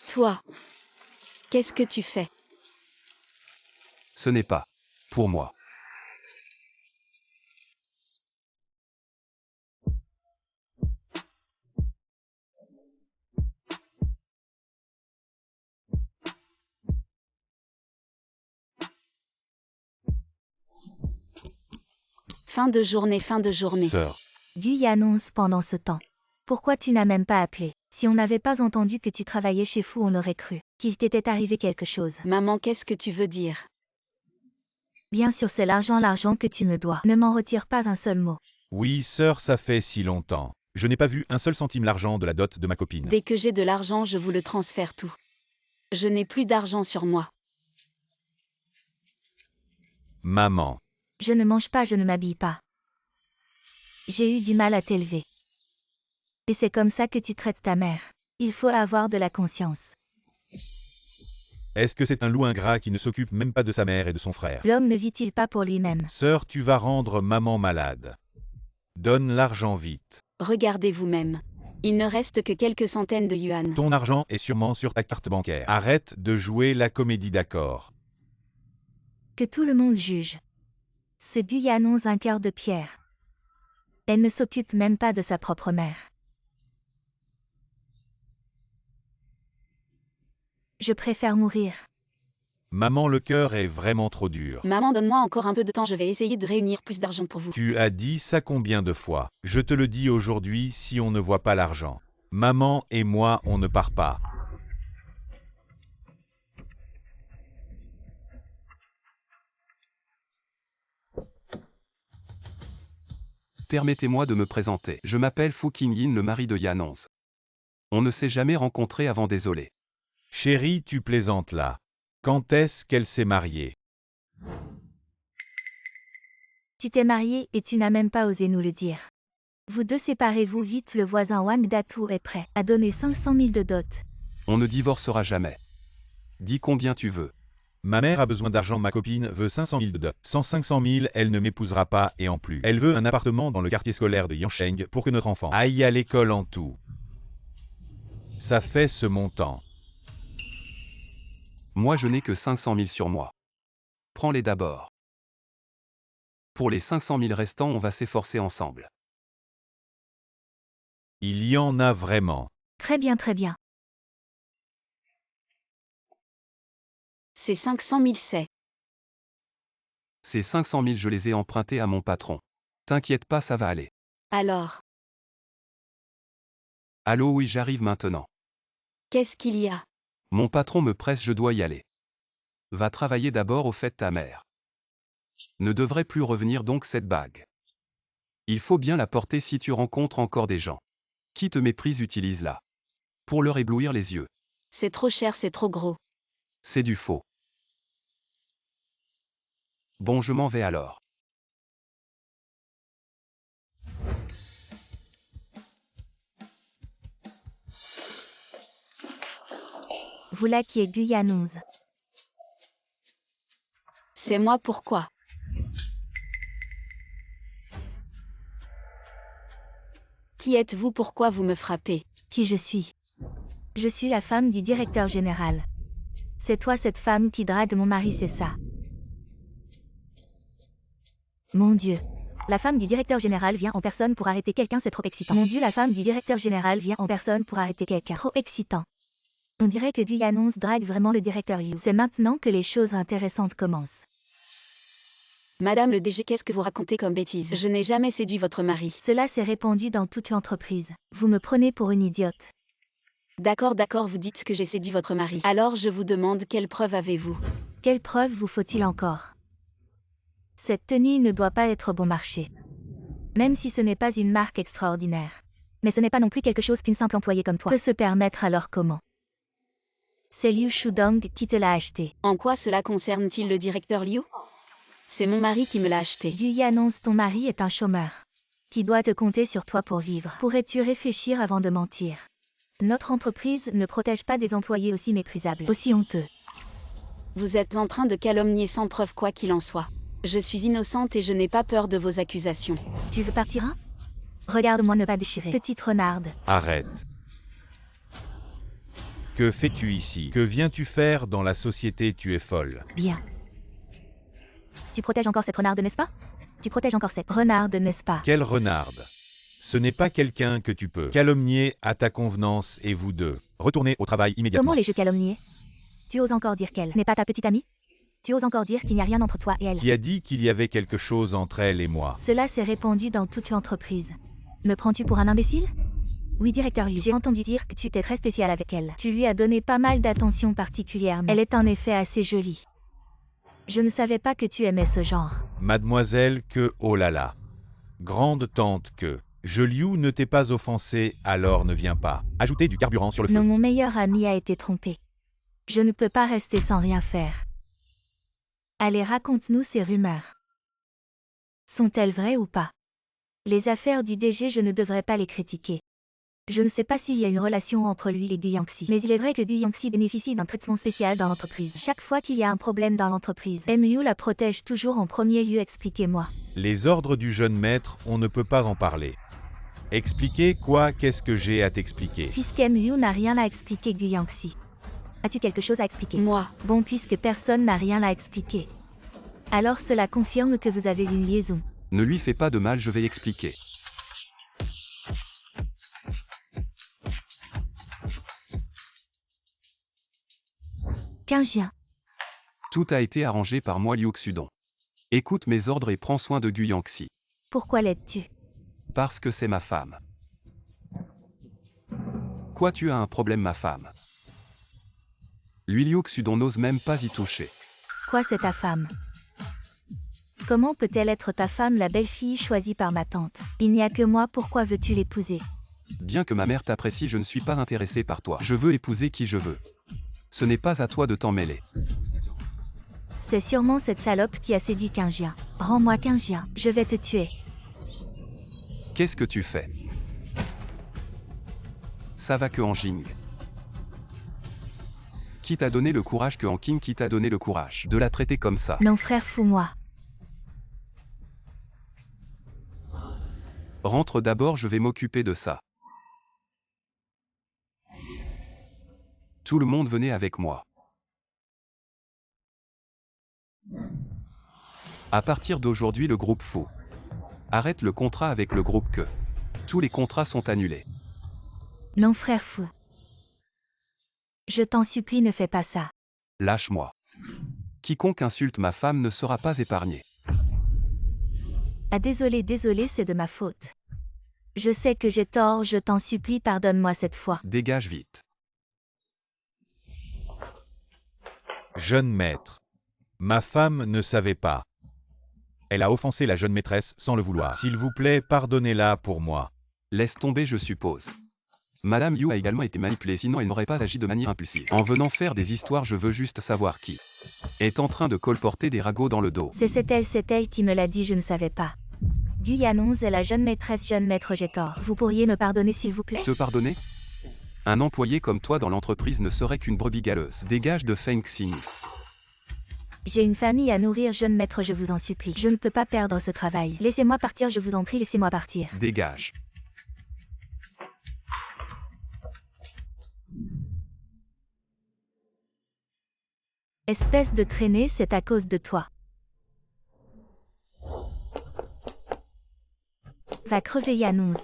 Toi, qu'est-ce que tu fais? Ce n'est pas pour moi. Fin de journée, fin de journée. Sœur, Guyane 11 pendant ce temps. Pourquoi tu n'as même pas appelé? Si on n'avait pas entendu que tu travaillais chez Fu, on aurait cru qu'il t'était arrivé quelque chose. Maman, qu'est-ce que tu veux dire? Bien sûr, c'est l'argent que tu me dois. Ne m'en retire pas un seul mot. oui, sœur, ça fait si longtemps. Je n'ai pas vu un seul centime l'argent de la dot de ma copine. Dès que j'ai de l'argent, je vous le transfère tout. Je n'ai plus d'argent sur moi. Maman, Je ne mange pas, je ne m'habille pas. J'ai eu du mal à t'élever. Et c'est comme ça que tu traites ta mère. Il faut avoir de la conscience. est-ce que c'est un loup ingrat qui ne s'occupe même pas de sa mère et de son frère? L'homme ne vit-il pas pour lui-même? Sœur, tu vas rendre maman malade. Donne l'argent vite. Regardez vous-même. Il ne reste que quelques centaines de yuan. Ton argent est sûrement sur ta carte bancaire. Arrête de jouer la comédie, d'accord? Que tout le monde juge. Ce Guyane 11 un cœur de pierre. Elle ne s'occupe même pas de sa propre mère. Je préfère mourir. Maman, le cœur est vraiment trop dur. Maman, donne-moi encore un peu de temps, je vais essayer de réunir plus d'argent pour vous. Tu as dit ça combien de fois? Je te le dis aujourd'hui, si on ne voit pas l'argent. Maman et moi, on ne part pas. Permettez-moi de me présenter. Je m'appelle Fu Qinyin, le mari de Yan 11. On ne s'est jamais rencontré avant, désolé. Chérie, tu plaisantes là. Quand est-ce qu'elle s'est mariée? Tu t'es marié et tu n'as même pas osé nous le dire. Vous deux séparez-vous vite, le voisin Wang Datu est prêt à donner 500 000 de dot. On ne divorcera jamais. Dis combien tu veux. Ma mère a besoin d'argent, ma copine veut 500 000 de dot. Sans 500 000, elle ne m'épousera pas et en plus. Elle veut un appartement dans le quartier scolaire de Yansheng pour que notre enfant aille à l'école en tout. Ça fait ce montant. Moi je n'ai que 500 000 sur moi. Prends-les d'abord. Pour les 500 000 restants, on va s'efforcer ensemble. Il y en a vraiment. Très bien, très bien. C'est 500 000 c'est. Ces 500 000, je les ai empruntés à mon patron. T'inquiète pas, ça va aller. Alors, Allô, oui, j'arrive maintenant. qu'est-ce qu'il y a? Mon patron me presse, je dois y aller. Va travailler d'abord au fait ta mère. Ne devrait plus revenir donc cette bague. Il faut bien la porter si tu rencontres encore des gens. Qui te méprise, utilise-la. Pour leur éblouir les yeux. C'est trop cher, c'est trop gros. C'est du faux. Bon, je m'en vais alors. Voilà qui est Guyanoz. C'est moi pourquoi? Qui êtes-vous, pourquoi vous me frappez? Qui je suis? Je suis la femme du directeur général. C'est toi cette femme qui drague mon mari, c'est ça? Mon Dieu. La femme du directeur général vient en personne pour arrêter quelqu'un, c'est trop excitant. Mon Dieu, la femme du directeur général vient en personne pour arrêter quelqu'un. Trop excitant. On dirait que Guyanoz drague vraiment le directeur Liu. C'est maintenant que les choses intéressantes commencent. Madame le DG, qu'est-ce que vous racontez comme bêtise? Je n'ai jamais séduit votre mari. Cela s'est répandu dans toute l'entreprise. Vous me prenez pour une idiote. D'accord, vous dites que j'ai séduit votre mari. Alors je vous demande, quelle preuve avez-vous? Quelle preuve vous faut-il encore? Cette tenue ne doit pas être bon marché. Même si ce n'est pas une marque extraordinaire. Mais ce n'est pas non plus quelque chose qu'une simple employée comme toi peut se permettre, alors comment? C'est Liu Shudong qui te l'a acheté. En quoi cela concerne-t-il le directeur Liu? C'est mon mari qui me l'a acheté. Guyanoz, ton mari est un chômeur. Qui doit te compter sur toi pour vivre. Pourrais-tu réfléchir avant de mentir? Notre entreprise ne protège pas des employés aussi méprisables, aussi honteux. Vous êtes en train de calomnier sans preuve, quoi qu'il en soit. Je suis innocente et je n'ai pas peur de vos accusations. Tu veux partir, hein? Regarde-moi ne pas déchirer. Petite renarde. Arrête. Que fais-tu ici? Que viens-tu faire dans la société? Tu es folle. Bien. Tu protèges encore cette renarde, n'est-ce pas? Tu protèges encore cette renarde, n'est-ce pas? Quelle renarde? Ce n'est pas quelqu'un que tu peux calomnier à ta convenance et vous deux. Retournez au travail immédiatement. Comment les-je calomnier? Tu oses encore dire qu'elle n'est pas ta petite amie? Tu oses encore dire qu'il n'y a rien entre toi et elle? Qui a dit qu'il y avait quelque chose entre elle et moi? Cela s'est répandu dans toute l'entreprise. Me prends-tu pour un imbécile? Oui, directeur Liu, j'ai entendu dire que tu étais très spécial avec elle. Tu lui as donné pas mal d'attention particulière. Elle est en effet assez jolie. Je ne savais pas que tu aimais ce genre. Mademoiselle que, oh là là. Grande tante que, je Liu ne t'ai pas offensé, alors ne viens pas ajouter du carburant sur le feu. Non, mon meilleur ami a été trompé. Je ne peux pas rester sans rien faire. Allez, raconte-nous ces rumeurs. Sont-elles vraies ou pas? Les affaires du DG, je ne devrais pas les critiquer. Je ne sais pas s'il y a une relation entre lui et Guangxi, mais il est vrai que Guangxi bénéficie d'un traitement spécial dans l'entreprise. Chaque fois qu'il y a un problème dans l'entreprise, MU la protège toujours en premier lieu. Expliquez-moi. Les ordres du jeune maître, on ne peut pas en parler. Expliquer quoi? Qu'est-ce que j'ai à t'expliquer? Puisque MU n'a rien à expliquer, Guangxi. As-tu quelque chose à expliquer? Moi. Bon, puisque personne n'a rien à expliquer. Alors cela confirme que vous avez une liaison. Ne lui fais pas de mal, je vais expliquer. Quinjien. Tout a été arrangé par moi, Liu Xudong. Écoute mes ordres et prends soin de Guangxi. Pourquoi l'aides-tu? Parce que c'est ma femme. Quoi, tu as un problème, ma femme? Lui, Liu Xudong n'ose même pas y toucher. Quoi, c'est ta femme? Comment peut-elle être ta femme, la belle-fille choisie par ma tante? Il n'y a que moi, pourquoi veux-tu l'épouser? Bien que ma mère t'apprécie, je ne suis pas intéressé par toi. Je veux épouser qui je veux. Ce n'est pas à toi de t'en mêler. C'est sûrement cette salope qui a séduit Quinjien. Rends-moi Quinjien, je vais te tuer. Qu'est-ce que tu fais? Ça va que en Jing. Qui t'a donné le courage que en King qui t'a donné le courage de la traiter comme ça? Non frère, fous-moi. Rentre d'abord, je vais m'occuper de ça. Tout le monde venait avec moi. À partir d'aujourd'hui le groupe Fu arrête le contrat avec le groupe Que. Tous les contrats sont annulés. Non frère Fu. Je t'en supplie ne fais pas ça. Lâche-moi. Quiconque insulte ma femme ne sera pas épargné. Ah désolé, c'est de ma faute. Je sais que j'ai tort, je t'en supplie, pardonne-moi cette fois. Dégage vite. Jeune maître. Ma femme ne savait pas. Elle a offensé la jeune maîtresse sans le vouloir. S'il vous plaît, pardonnez-la pour moi. Laisse tomber, je suppose. Madame Yu a également été manipulée, sinon elle n'aurait pas agi de manière impulsive. En venant faire des histoires, je veux juste savoir qui est en train de colporter des ragots dans le dos. C'est elle qui me l'a dit, je ne savais pas. Gu Yanong est la jeune maîtresse, jeune maître, j'ai tort. Vous pourriez me pardonner s'il vous plaît? Te pardonner? Un employé comme toi dans l'entreprise ne serait qu'une brebis galeuse. Dégage de Feng Xing. J'ai une famille à nourrir, jeune maître, je vous en supplie. Je ne peux pas perdre ce travail. Laissez-moi partir, je vous en prie, laissez-moi partir. Dégage. Espèce de traînée, c'est à cause de toi. Va crever Yanong.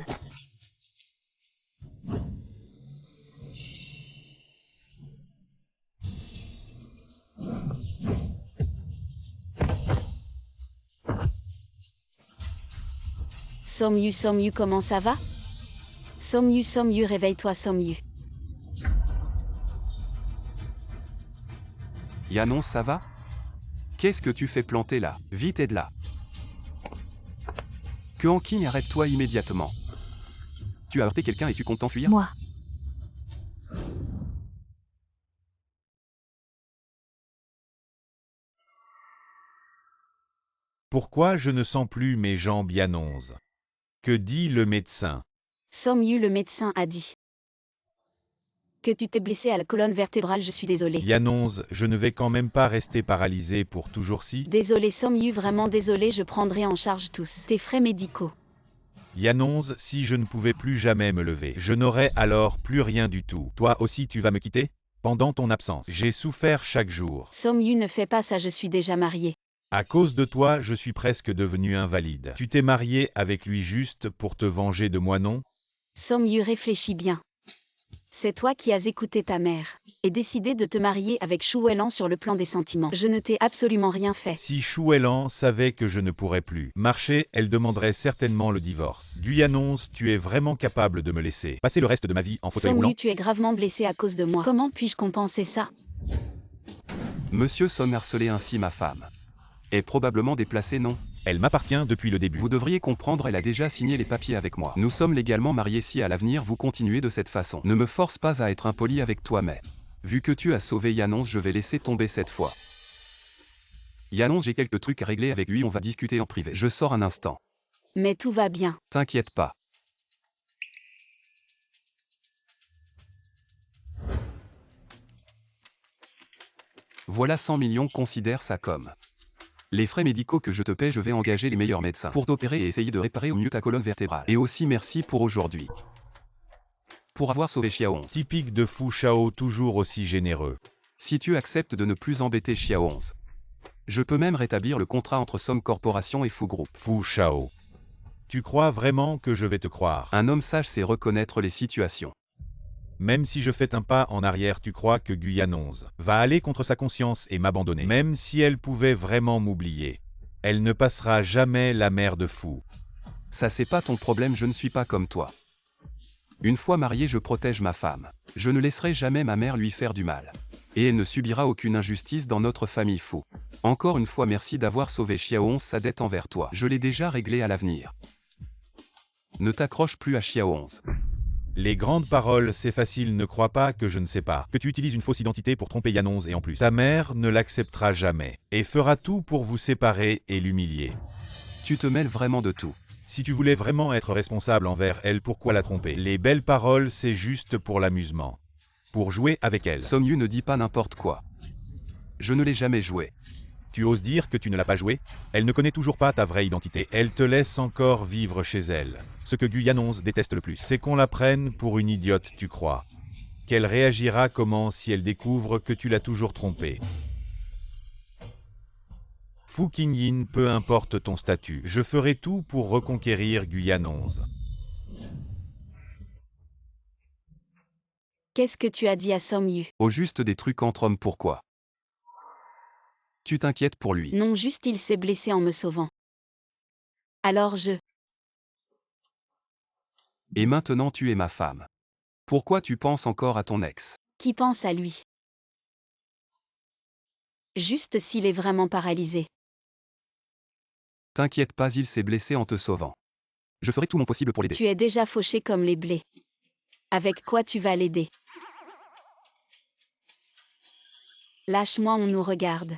Somyu, comment ça va? Somyu, réveille-toi Somyu. Yanong, ça va? Qu'est-ce que tu fais planter là? Vite, aide-la. Que Ankin, arrête-toi immédiatement. Tu as heurté quelqu'un et tu comptes t'enfuir? Moi. Pourquoi je ne sens plus mes jambes, Yanong? Que dit le médecin? Somyu, le médecin a dit que tu t'es blessé à la colonne vertébrale, je suis désolé. Yanong, je ne vais quand même pas rester paralysé pour toujours si. Désolé Somyu, vraiment désolé, je prendrai en charge tous tes frais médicaux. Yanong, si je ne pouvais plus jamais me lever, je n'aurais alors plus rien du tout. Toi aussi tu vas me quitter? Pendant ton absence, j'ai souffert chaque jour. Somyu, ne fais pas ça, je suis déjà mariée. À cause de toi, je suis presque devenu invalide. Tu t'es marié avec lui juste pour te venger de moi, non? Somyu, réfléchis bien. C'est toi qui as écouté ta mère et décidé de te marier avec Shu Welan sur le plan des sentiments. Je ne t'ai absolument rien fait. Si Shu Welan savait que je ne pourrais plus marcher, elle demanderait certainement le divorce. Gu Yanong, tu es vraiment capable de me laisser passer le reste de ma vie en fauteuil roulant? Somyu, tu es gravement blessé à cause de moi. Comment puis-je compenser ça? Monsieur Son harcelait ainsi ma femme. Est probablement déplacée, non? Elle m'appartient depuis le début. Vous devriez comprendre, elle a déjà signé les papiers avec moi. Nous sommes légalement mariés. Si à l'avenir vous continuez de cette façon, ne me force pas à être impoli avec toi, mais vu que tu as sauvé Yanong, je vais laisser tomber cette fois. Yanong, j'ai quelques trucs à régler avec lui, on va discuter en privé. Je sors un instant. Mais tout va bien. T'inquiète pas. Voilà 100 millions, considère ça comme les frais médicaux que je te paie. Je vais engager les meilleurs médecins pour t'opérer et essayer de réparer au mieux ta colonne vertébrale. Et aussi merci pour aujourd'hui. Pour avoir sauvé Xiaohong. Typique de Fu Shao, toujours aussi généreux. Si tu acceptes de ne plus embêter Xiaohong, je peux même rétablir le contrat entre Som Corporation et Fu Group. Fu Shao. Tu crois vraiment que je vais te croire? Un homme sage sait reconnaître les situations. Même si je fais un pas en arrière, tu crois que Gu Yanong va aller contre sa conscience et m'abandonner? Même si elle pouvait vraiment m'oublier, elle ne passera jamais la mère de Fu. Ça c'est pas ton problème, je ne suis pas comme toi. Une fois marié, je protège ma femme. Je ne laisserai jamais ma mère lui faire du mal. Et elle ne subira aucune injustice dans notre famille Fu. Encore une fois merci d'avoir sauvé Xiaohong, sa dette envers toi. Je l'ai déjà réglée à l'avenir. Ne t'accroche plus à Xiaohong. Les grandes paroles, c'est facile, ne crois pas que je ne sais pas. Que tu utilises une fausse identité pour tromper Yanong et en plus, ta mère ne l'acceptera jamais. Et fera tout pour vous séparer et l'humilier. Tu te mêles vraiment de tout. Si tu voulais vraiment être responsable envers elle, pourquoi la tromper? Les belles paroles, c'est juste pour l'amusement. Pour jouer avec elle. Somyu, ne dis pas n'importe quoi. Je ne l'ai jamais joué. Tu oses dire que tu ne l'as pas joué? Elle ne connaît toujours pas ta vraie identité. Elle te laisse encore vivre chez elle. Ce que Gu Yanong déteste le plus, c'est qu'on la prenne pour une idiote, tu crois? Qu'elle réagira comment si elle découvre que tu l'as toujours trompée? Fu Qingyin, peu importe ton statut, je ferai tout pour reconquérir Guyane 11. Qu'est-ce que tu as dit à Song Yu? Au juste des trucs entre hommes, pourquoi? Tu t'inquiètes pour lui. Non, juste il s'est blessé en me sauvant. Alors Et maintenant tu es ma femme. Pourquoi tu penses encore à ton ex? Qui pense à lui? Juste s'il est vraiment paralysé. T'inquiète pas, il s'est blessé en te sauvant. Je ferai tout mon possible pour l'aider. Tu es déjà fauché comme les blés. Avec quoi tu vas l'aider? Lâche-moi, on nous regarde.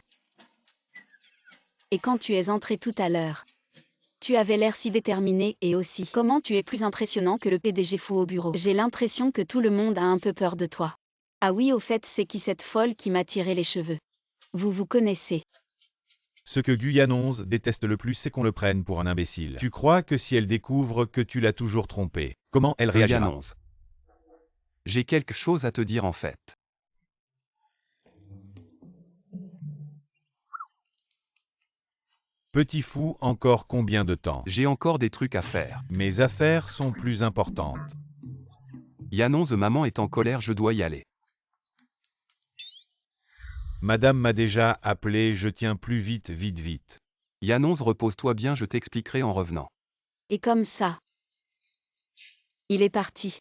Et quand tu es entré tout à l'heure, tu avais l'air si déterminé, et aussi, comment tu es plus impressionnant que le PDG fou au bureau. J'ai l'impression que tout le monde a un peu peur de toi. Ah oui, au fait, c'est qui cette folle qui m'a tiré les cheveux? Vous vous connaissez. Ce que Guyane 11 déteste le plus, c'est qu'on le prenne pour un imbécile. Tu crois que si elle découvre que tu l'as toujours trompé, comment elle réagira? Guyane 11. J'ai quelque chose à te dire en fait. Petit fou, encore combien de temps? J'ai encore des trucs à faire. Mes affaires sont plus importantes. Yan 11, maman est en colère, je dois y aller. Madame m'a déjà appelé, je tiens plus vite, vite, vite. Yan 11, repose-toi bien, je t'expliquerai en revenant. Et comme ça, il est parti.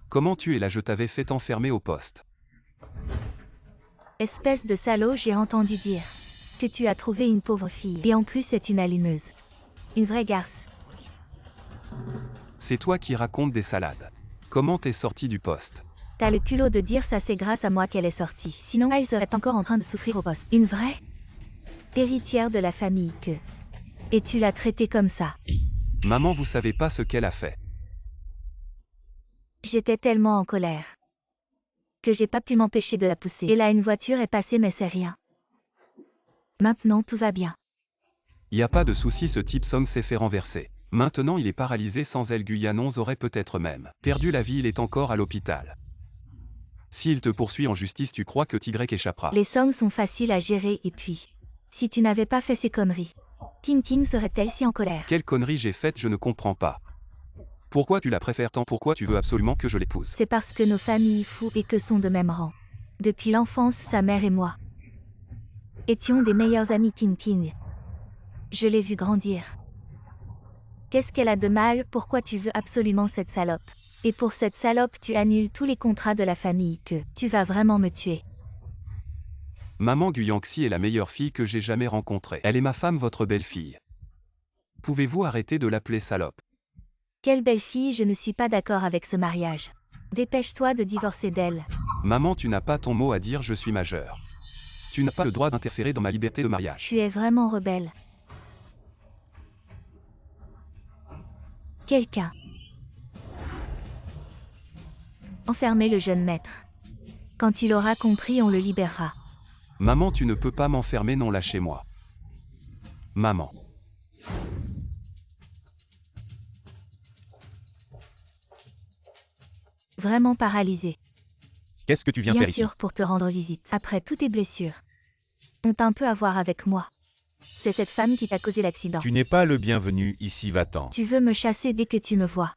Comment tu es là? Je t'avais fait enfermer au poste. Espèce de salaud, j'ai entendu dire que tu as trouvé une pauvre fille. Et en plus c'est une allumeuse. Une vraie garce. C'est toi qui racontes des salades. Comment t'es sorti du poste? T'as le culot de dire ça, c'est grâce à moi qu'elle est sortie. Sinon elle serait encore en train de souffrir au poste. Une vraie héritière de la famille que... Et tu l'as traitée comme ça. Maman, vous savez pas ce qu'elle a fait. J'étais tellement en colère que j'ai pas pu m'empêcher de la pousser. Et là une voiture est passée mais c'est rien. Maintenant tout va bien. Y a pas de souci, ce type Song s'est fait renverser. Maintenant il est paralysé, sans elle Guyane 11 aurait peut-être même perdu la vie, il est encore à l'hôpital. S'il te poursuit en justice, tu crois que Y échappera? Les Songs sont faciles à gérer et puis... Si tu n'avais pas fait ces conneries, King serait-elle si en colère? Quelle connerie j'ai faite? Je ne comprends pas. Pourquoi tu la préfères tant? Pourquoi tu veux absolument que je l'épouse? C'est parce que nos familles fous et que sont de même rang. Depuis l'enfance, sa mère et moi étions des meilleurs amis. King. Je l'ai vu grandir. Qu'est-ce qu'elle a de mal? Pourquoi tu veux absolument cette salope? Et pour cette salope, tu annules tous les contrats de la famille que tu vas vraiment me tuer. Maman, Guyanxi est la meilleure fille que j'ai jamais rencontrée. Elle est ma femme, votre belle-fille. Pouvez-vous arrêter de l'appeler salope? Quelle belle fille, je ne suis pas d'accord avec ce mariage. Dépêche-toi de divorcer d'elle. Maman, tu n'as pas ton mot à dire, je suis majeur. Tu n'as pas le droit d'interférer dans ma liberté de mariage. Tu es vraiment rebelle. Quelqu'un. Enfermez le jeune maître. Quand il aura compris, on le libérera. Maman, tu ne peux pas m'enfermer, non, lâchez-moi. Maman. Vraiment paralysé. Qu'est-ce que tu viens Bien faire ici? sûr, pour te rendre visite. Après toutes tes blessures, ont un peu à voir avec moi. C'est cette femme qui t'a causé l'accident. Tu n'es pas le bienvenu ici, va-t'en. Tu veux me chasser dès que tu me vois.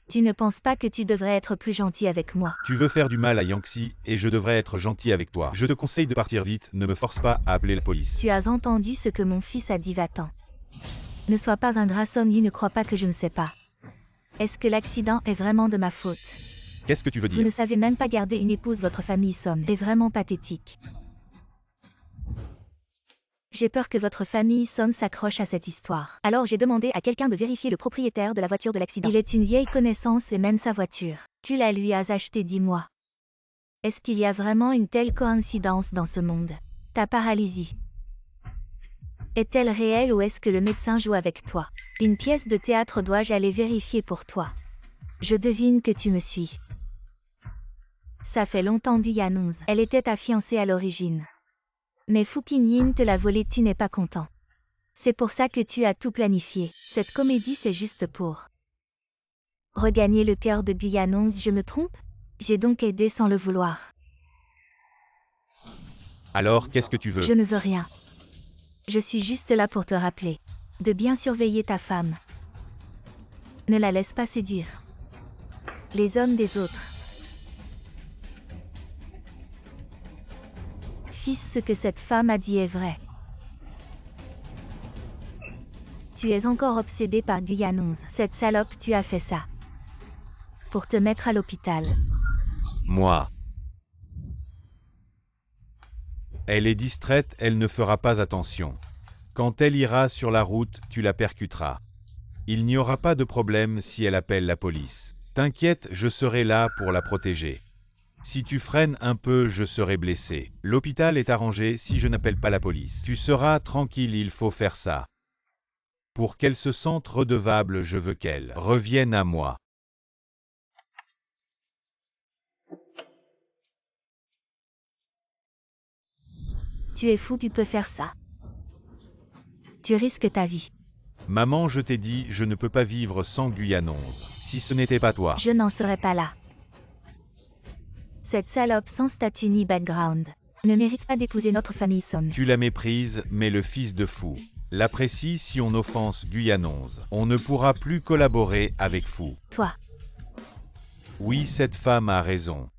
Tu ne penses pas que tu devrais être plus gentil avec moi? Tu veux faire du mal à Yangtze et je devrais être gentil avec toi. Je te conseille de partir vite, ne me force pas à appeler la police. Tu as entendu ce que mon fils a dit, va-t'en. Ne sois pas un gras, Song, ne crois pas que je ne sais pas. Est-ce que l'accident est vraiment de ma faute? Qu'est-ce que tu veux Vous dire? ne savez même pas garder une épouse, votre famille Song. C'est vraiment pathétique. J'ai peur que votre famille Song s'accroche à cette histoire. Alors j'ai demandé à quelqu'un de vérifier le propriétaire de la voiture de l'accident. Il est une vieille connaissance et même sa voiture. Tu la lui as achetée, dis-moi. Est-ce qu'il y a vraiment une telle coïncidence dans ce monde? Ta paralysie est-elle réelle ou est-ce que le médecin joue avec toi? Une pièce de théâtre, dois-je aller vérifier pour toi? Je devine que tu me suis. Ça fait longtemps, Guyane 11. Elle était ta fiancée à l'origine. Mais Fu Qingyin te l'a volée, tu n'es pas content. C'est pour ça que tu as tout planifié. Cette comédie, c'est juste pour regagner le cœur de Guyane 11, je me trompe? J'ai donc aidé sans le vouloir. Alors qu'est-ce que tu veux? Je ne veux rien. Je suis juste là pour te rappeler de bien surveiller ta femme. Ne la laisse pas séduire les hommes des autres. Fils, ce que cette femme a dit est vrai. Tu es encore obsédé par Guyane 11. Cette salope, tu as fait ça pour te mettre à l'hôpital. Moi. Elle est distraite, elle ne fera pas attention. Quand elle ira sur la route, tu la percuteras. Il n'y aura pas de problème si elle appelle la police. T'inquiète, je serai là pour la protéger. Si tu freines un peu, je serai blessé. L'hôpital est arrangé si je n'appelle pas la police. Tu seras tranquille, il faut faire ça. Pour qu'elle se sente redevable, je veux qu'elle revienne à moi. Tu es fou, tu peux faire ça. Tu risques ta vie. Maman, je t'ai dit, je ne peux pas vivre sans Guyane 11. Si ce n'était pas toi. Je n'en serais pas là. Cette salope sans statut ni background ne mérite pas d'épouser notre famille Somme. Tu la méprises, mais le fils de fou l'apprécie si on offense Guyane 11. On ne pourra plus collaborer avec Fou. Toi, Oui, cette femme a raison.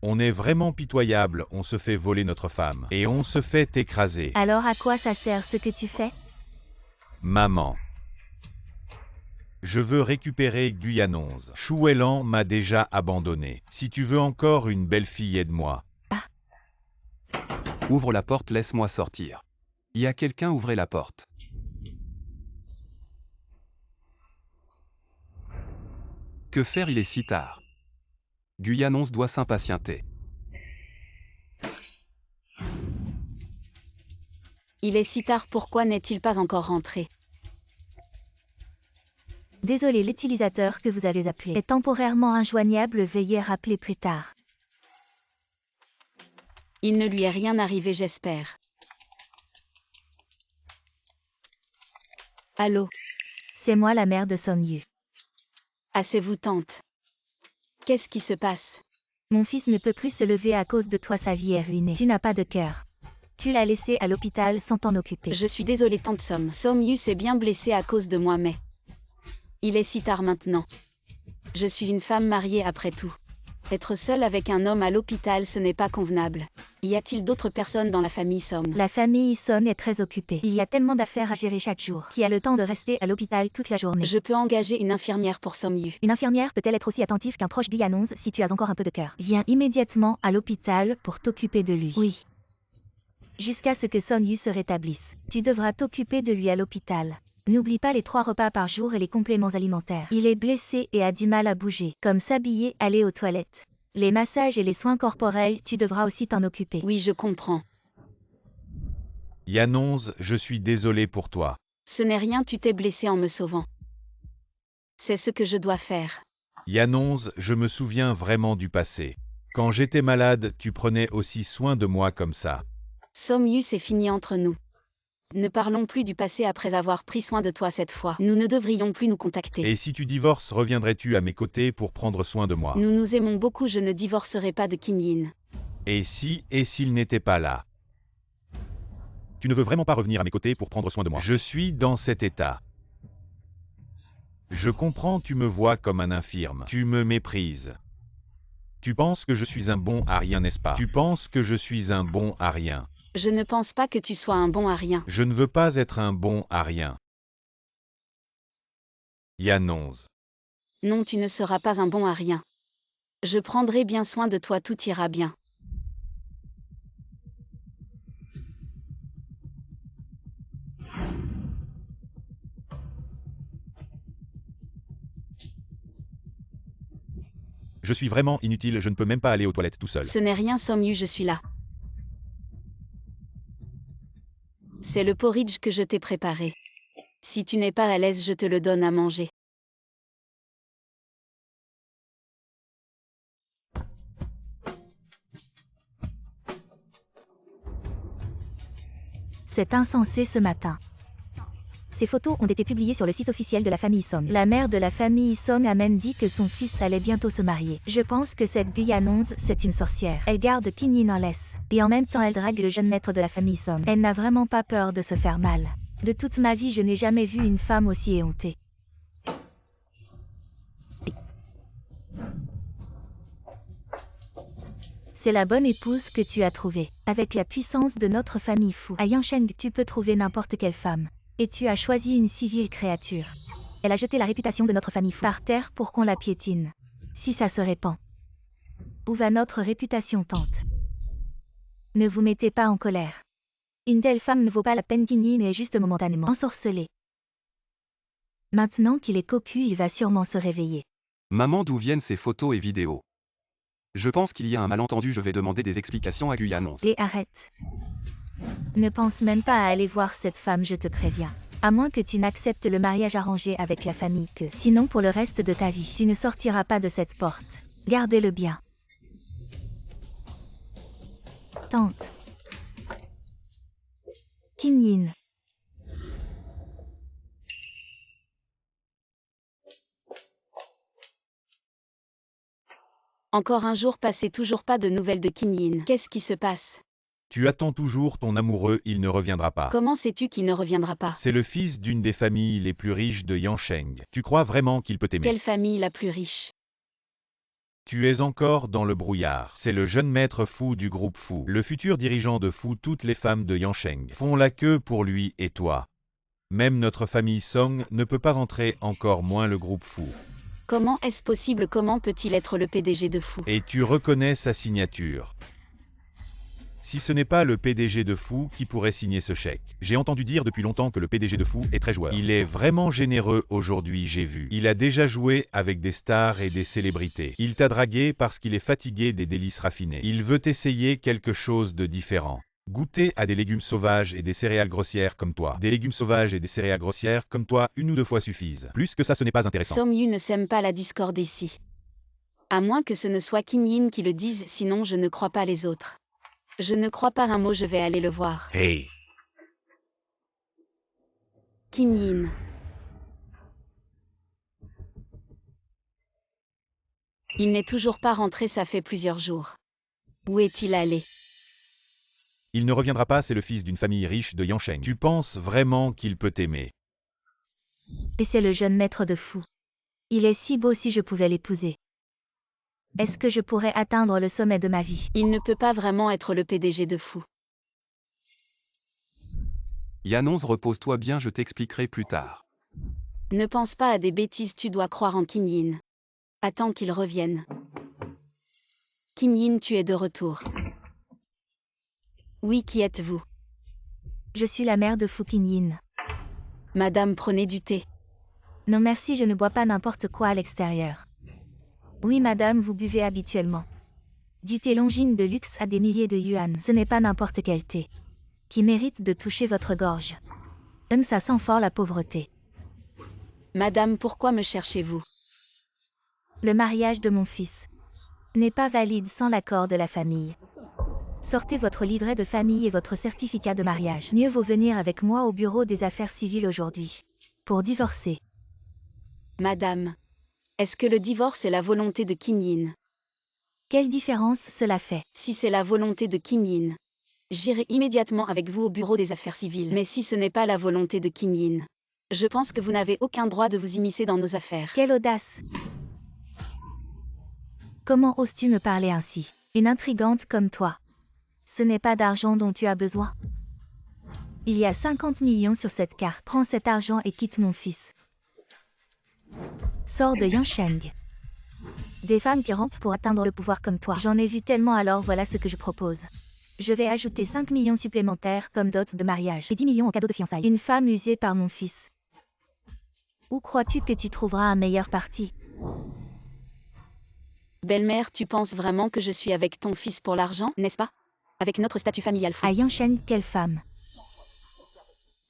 On est vraiment pitoyable, on se fait voler notre femme. Et on se fait écraser. alors à quoi ça sert ce que tu fais? Maman. Je veux récupérer Guyane 11. Chouelan m'a déjà abandonné. Si tu veux encore une belle fille, aide-moi. Ouvre la porte, laisse-moi sortir. Y a quelqu'un, ouvrez la porte. Que faire, il est si tard. Guyane 11 doit s'impatienter. Il est si tard, pourquoi n'est-il pas encore rentré? Désolé, l'utilisateur que vous avez appelé est temporairement injoignable, veuillez rappeler plus tard. Il ne lui est rien arrivé, j'espère. Allô? C'est moi la mère de Song Yu. Asseyez-vous, tante. Qu'est-ce qui se passe? Mon fils ne peut plus se lever à cause de toi, sa vie est ruinée. Tu n'as pas de cœur. Tu l'as laissé à l'hôpital sans t'en occuper. Je suis désolée, tante Somme. Somme Yu s'est bien blessé à cause de moi, mais... Il est si tard maintenant. Je suis une femme mariée après tout. Être seule avec un homme à l'hôpital, ce n'est pas convenable. Y a-t-il d'autres personnes dans la famille Somme? La famille Son est très occupée. Il y a tellement d'affaires à gérer chaque jour. Qui a le temps de rester à l'hôpital toute la journée? Je peux engager une infirmière pour Somme Yu. Une infirmière peut-elle être aussi attentive qu'un proche Guyane 11 si tu as encore un peu de cœur? Viens immédiatement à l'hôpital pour t'occuper de lui. Oui. Jusqu'à ce que Son Yu se rétablisse. Tu devras t'occuper de lui à l'hôpital. N'oublie pas les 3 repas par jour et les compléments alimentaires. Il est blessé et a du mal à bouger, comme s'habiller, aller aux toilettes. Les massages et les soins corporels, tu devras aussi t'en occuper. Oui, je comprends. Guyane 11, je suis désolé pour toi. Ce n'est rien, tu t'es blessé en me sauvant. C'est ce que je dois faire. Guyane 11, je me souviens vraiment du passé. Quand j'étais malade, tu prenais aussi soin de moi comme ça. Somme Yu, c'est fini entre nous. Ne parlons plus du passé après avoir pris soin de toi cette fois. Nous ne devrions plus nous contacter. Et si tu divorces, reviendrais-tu à mes côtés pour prendre soin de moi? Nous nous aimons beaucoup, je ne divorcerai pas de Kim Yin. Et s'il n'était pas là? Tu ne veux vraiment pas revenir à mes côtés pour prendre soin de moi? Je suis dans cet état. Je comprends, tu me vois comme un infirme. Tu me méprises. Tu penses que je suis un bon à rien, n'est-ce pas? Tu penses que je suis un bon à rien. Je ne pense pas que tu sois un bon à rien. Je ne veux pas être un bon à rien. Guyane 11. Non, tu ne seras pas un bon à rien. Je prendrai bien soin de toi, tout ira bien. Je suis vraiment inutile, je ne peux même pas aller aux toilettes tout seul. Ce n'est rien, Somme Yu, je suis là. C'est le porridge que je t'ai préparé. Si tu n'es pas à l'aise, je te le donne à manger. C'est insensé ce matin. Ces photos ont été publiées sur le site officiel de la famille Song. La mère de la famille Song a même dit que son fils allait bientôt se marier. Je pense que cette Guyanonze, c'est une sorcière. Elle garde Kim Yin en laisse. Et en même temps elle drague le jeune maître de la famille Song. Elle n'a vraiment pas peur de se faire mal. De toute ma vie je n'ai jamais vu une femme aussi éhontée. C'est la bonne épouse que tu as trouvée. Avec la puissance de notre famille Fu, à Yansheng tu peux trouver n'importe quelle femme. Et tu as choisi une si vile créature. Elle a jeté la réputation de notre famille Fu par terre pour qu'on la piétine. Si ça se répand. Où va notre réputation, tante? Ne vous mettez pas en colère. Une telle femme ne vaut pas la peine. Kim Yin est juste momentanément ensorcelé. Maintenant qu'il est cocu, il va sûrement se réveiller. Maman, d'où viennent ces photos et vidéos? Je pense qu'il y a un malentendu, je vais demander des explications à Guyanonze. Et arrête. Ne pense même pas à aller voir cette femme, je te préviens. À moins que tu n'acceptes le mariage arrangé avec la famille que. Sinon pour le reste de ta vie, tu ne sortiras pas de cette porte. Gardez-le bien. Tante. Kim Yin. Encore un jour passé, toujours pas de nouvelles de Kim Yin. Qu'est-ce qui se passe? Tu attends toujours ton amoureux, il ne reviendra pas. Comment sais-tu qu'il ne reviendra pas? C'est le fils d'une des familles les plus riches de Yansheng. Tu crois vraiment qu'il peut t'aimer? Quelle famille la plus riche? Tu es encore dans le brouillard. C'est le jeune maître Fu du groupe Fu. Le futur dirigeant de Fu, toutes les femmes de Yansheng font la queue pour lui et toi. Même notre famille Song ne peut pas entrer, encore moins le groupe Fu. Comment est-ce possible? Comment peut-il être le PDG de Fu? Et tu reconnais sa signature. Si ce n'est pas le PDG de Fu, qui pourrait signer ce chèque? J'ai entendu dire depuis longtemps que le PDG de Fu est très joueur. Il est vraiment généreux aujourd'hui, j'ai vu. Il a déjà joué avec des stars et des célébrités. Il t'a dragué parce qu'il est fatigué des délices raffinées. Il veut essayer quelque chose de différent. Goûter à des légumes sauvages et des céréales grossières comme toi. Des légumes sauvages et des céréales grossières comme toi, 1 ou 2 fois suffisent. Plus que ça, ce n'est pas intéressant. Som Yu ne sème pas la discorde ici. À moins que ce ne soit Kim Yin qui le dise, sinon je ne crois pas les autres. Je ne crois pas un mot, je vais aller le voir. Hey! Kim Yin. Il n'est toujours pas rentré, ça fait plusieurs jours. Où est-il allé? Il ne reviendra pas, c'est le fils d'une famille riche de Yansheng. Tu penses vraiment qu'il peut t'aimer? Et c'est le jeune maître de Fu. Il est si beau, si je pouvais l'épouser. Est-ce que je pourrais atteindre le sommet de ma vie? Il ne peut pas vraiment être le PDG de Fu. Yanonze, repose-toi bien, je t'expliquerai plus tard. Ne pense pas à des bêtises, tu dois croire en Kim Yin. Attends qu'il revienne. Kim Yin, tu es de retour. Oui, qui êtes-vous? Je suis la mère de Fu Kim Yin. Madame, prenez du thé. Non merci, je ne bois pas n'importe quoi à l'extérieur. Oui madame, vous buvez habituellement. Du thé Longines de luxe à des milliers de yuan, ce n'est pas n'importe quel thé. Qui mérite de toucher votre gorge. Ça sent fort la pauvreté. Madame, pourquoi me cherchez-vous? Le mariage de mon fils n'est pas valide sans l'accord de la famille. Sortez votre livret de famille et votre certificat de mariage. Mieux vaut venir avec moi au bureau des affaires civiles aujourd'hui. Pour divorcer. Madame, est-ce que le divorce est la volonté de Kim Yin? Quelle différence cela fait? Si c'est la volonté de Kim Yin, j'irai immédiatement avec vous au bureau des affaires civiles. Mais si ce n'est pas la volonté de Kim Yin, je pense que vous n'avez aucun droit de vous immiscer dans nos affaires. Quelle audace! Comment oses-tu me parler ainsi? Une intrigante comme toi. Ce n'est pas d'argent dont tu as besoin. Il y a 50 millions sur cette carte. Prends cet argent et quitte mon fils. Sors de Yansheng. Des femmes qui rampent pour atteindre le pouvoir comme toi. J'en ai vu tellement, alors voilà ce que je propose. Je vais ajouter 5 millions supplémentaires comme dot de mariage et 10 millions en cadeau de fiançailles. Une femme usée par mon fils. Où crois-tu que tu trouveras un meilleur parti? Belle-mère, tu penses vraiment que je suis avec ton fils pour l'argent, n'est-ce pas? Avec notre statut familial fou. À Yansheng, quelle femme?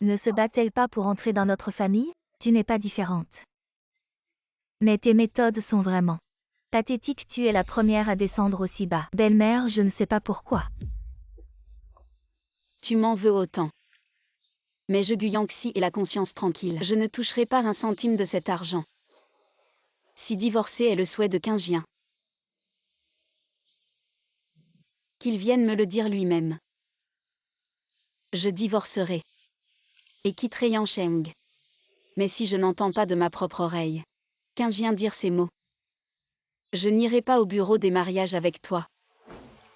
Ne se bat-elle pas pour entrer dans notre famille? Tu n'es pas différente. Mais tes méthodes sont vraiment pathétiques, tu es la première à descendre aussi bas. Belle-mère, je ne sais pas pourquoi. Tu m'en veux autant. Mais je Guyanxi et la conscience tranquille. Je ne toucherai pas un centime de cet argent. Si divorcer est le souhait de Qingjian, qu'il vienne me le dire lui-même. Je divorcerai. Et quitterai Yansheng. Mais si je n'entends pas de ma propre oreille Qingjian dire ces mots, je n'irai pas au bureau des mariages avec toi.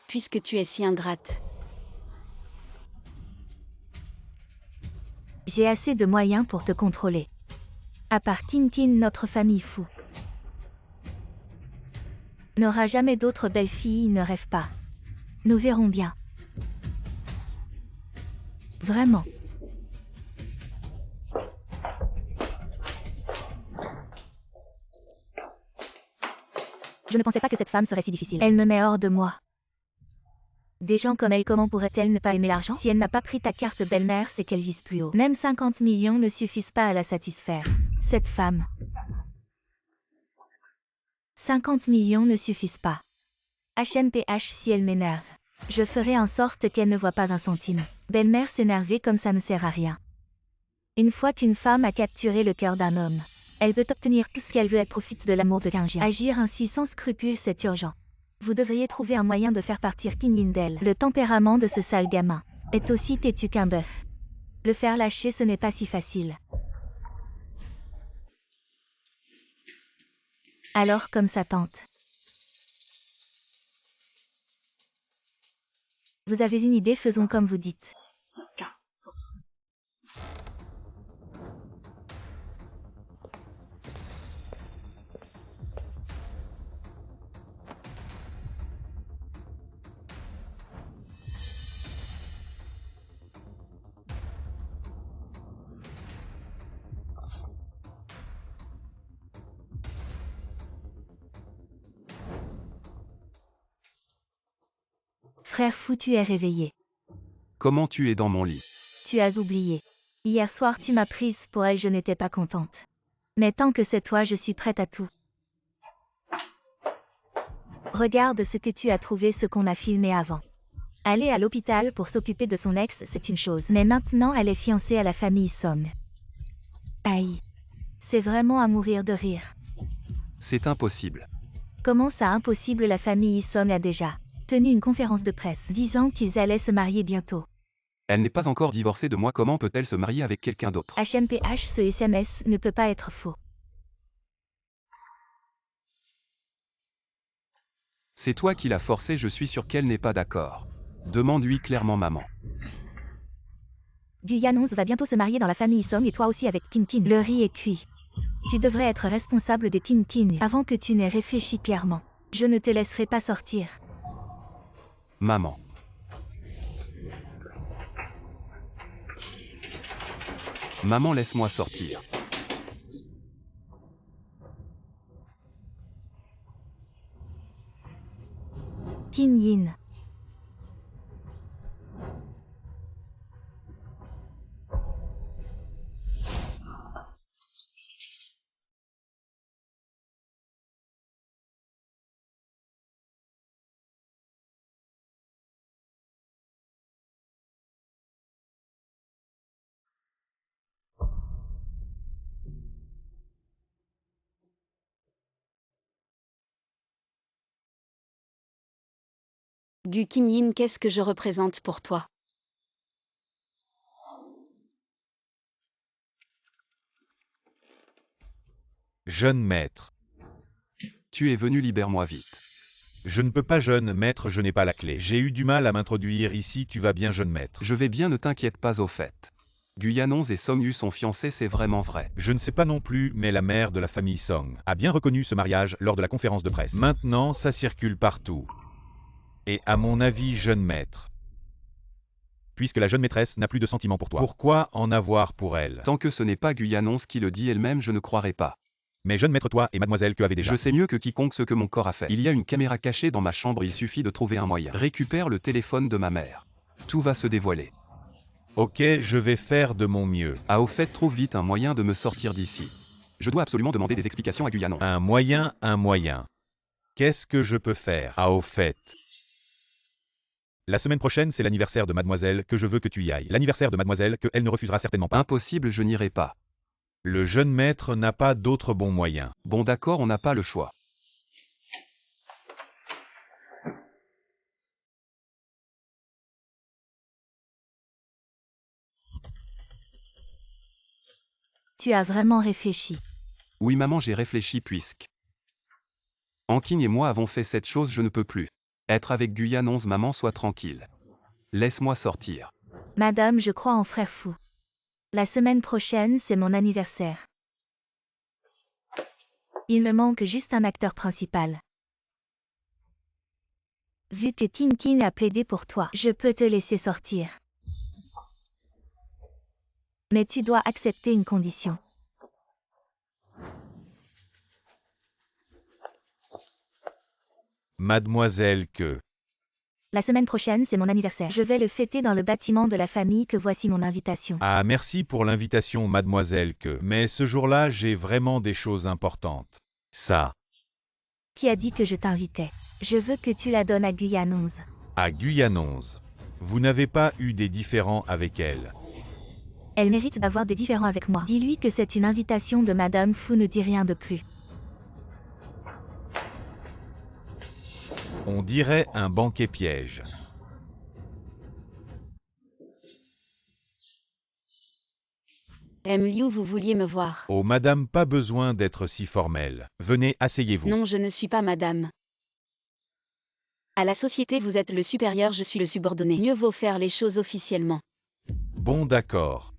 Puisque tu es si ingrate. J'ai assez de moyens pour te contrôler. À part Tintin, notre famille fou n'aura jamais d'autres belles filles, ne rêve pas. Nous verrons bien. Vraiment. Je ne pensais pas que cette femme serait si difficile. Elle me met hors de moi. Des gens comme elle, comment pourrait-elle ne pas aimer l'argent? Si elle n'a pas pris ta carte belle-mère, c'est qu'elle vise plus haut. Même 50 millions ne suffisent pas à la satisfaire. Cette femme. 50 millions ne suffisent pas. HMPH si elle m'énerve. Je ferai en sorte qu'elle ne voit pas un centime. Belle-mère s'énerver comme ça ne sert à rien. Une fois qu'une femme a capturé le cœur d'un homme, elle peut obtenir tout ce qu'elle veut, elle profite de l'amour de Qingjian. Agir ainsi sans scrupule, c'est urgent. Vous devriez trouver un moyen de faire partir Qingyin d'elle. Le tempérament de ce sale gamin est aussi têtu qu'un bœuf. Le faire lâcher, ce n'est pas si facile. Alors comme sa tante. Vous avez une idée, faisons comme vous dites. Frère fou, tu es réveillé. Comment tu es dans mon lit? Tu as oublié. Hier soir tu m'as prise pour elle, je n'étais pas contente. Mais tant que c'est toi, je suis prête à tout. Regarde ce que tu as trouvé, ce qu'on a filmé avant. Aller à l'hôpital pour s'occuper de son ex, c'est une chose. Mais maintenant elle est fiancée à la famille Song. Aïe. C'est vraiment à mourir de rire. C'est impossible. Comment ça impossible? La famille Song a déjà tenu une conférence de presse disant qu'ils allaient se marier bientôt. Elle n'est pas encore divorcée de moi, comment peut-elle se marier avec quelqu'un d'autre? HMPH, ce SMS ne peut pas être faux. C'est toi qui l'as forcée, je suis sûr qu'elle n'est pas d'accord. Demande-lui clairement, maman. Guyanons va bientôt se marier dans la famille Song et toi aussi avec Tintin. Le riz est cuit. Tu devrais être responsable des Tintin avant que tu n'aies réfléchi clairement. Je ne te laisserai pas sortir. Maman. Maman, laisse-moi sortir. Qingyin. Gu Qingyin, qu'est-ce que je représente pour toi? Jeune maître. Tu es venu, libère-moi vite. Je ne peux pas, jeune maître, je n'ai pas la clé. J'ai eu du mal à m'introduire ici, tu vas bien, jeune maître. Je vais bien, ne t'inquiète pas au fait. Guyanons et Song Yu sont fiancés, c'est vraiment vrai. Je ne sais pas non plus, mais la mère de la famille Song a bien reconnu ce mariage lors de la conférence de presse. Maintenant, ça circule partout. Et à mon avis, jeune maître, puisque la jeune maîtresse n'a plus de sentiments pour toi, pourquoi en avoir pour elle? Tant que ce n'est pas Guyanons qui le dit elle-même, je ne croirai pas. Mais jeune maître, toi et mademoiselle que avez déjà. Je sais mieux que quiconque ce que mon corps a fait. Il y a une caméra cachée dans ma chambre, il suffit de trouver un moyen. Récupère le téléphone de ma mère. Tout va se dévoiler. Ok, je vais faire de mon mieux. Ah, au fait, trouve vite un moyen de me sortir d'ici. Je dois absolument demander des explications à Guyanons. Un moyen. Qu'est-ce que je peux faire? Ah, au fait. La semaine prochaine, c'est l'anniversaire de mademoiselle, que je veux que tu y ailles. L'anniversaire de mademoiselle, que elle ne refusera certainement pas. Impossible, je n'irai pas. Le jeune maître n'a pas d'autre bon moyen. Bon d'accord, on n'a pas le choix. Tu as vraiment réfléchi. Oui maman, j'ai réfléchi puisque Ankin et moi avons fait cette chose, je ne peux plus. Être avec Guyane 11, maman, sois tranquille. Laisse-moi sortir. Madame, je crois en frère fou. La semaine prochaine, c'est mon anniversaire. Il me manque juste un acteur principal. Vu que Kin a plaidé pour toi, je peux te laisser sortir. Mais tu dois accepter une condition. Mademoiselle que... La semaine prochaine, c'est mon anniversaire. Je vais le fêter dans le bâtiment de la famille que voici mon invitation. Ah, merci pour l'invitation, mademoiselle que... Mais ce jour-là, j'ai vraiment des choses importantes. Ça, Qui a dit que je t'invitais? Je veux que tu la donnes à Guyane 11. à Guyane 11. Vous n'avez pas eu des différends avec elle. Elle mérite d'avoir des différends avec moi. Dis-lui que c'est une invitation de Madame Fou, ne dis rien de plus. On dirait un banquet piège. Liu, vous vouliez me voir. Oh madame, pas besoin d'être si formelle. Venez, asseyez-vous. Non, je ne suis pas madame. À la société, vous êtes le supérieur, je suis le subordonné. Mieux vaut faire les choses officiellement. Bon d'accord.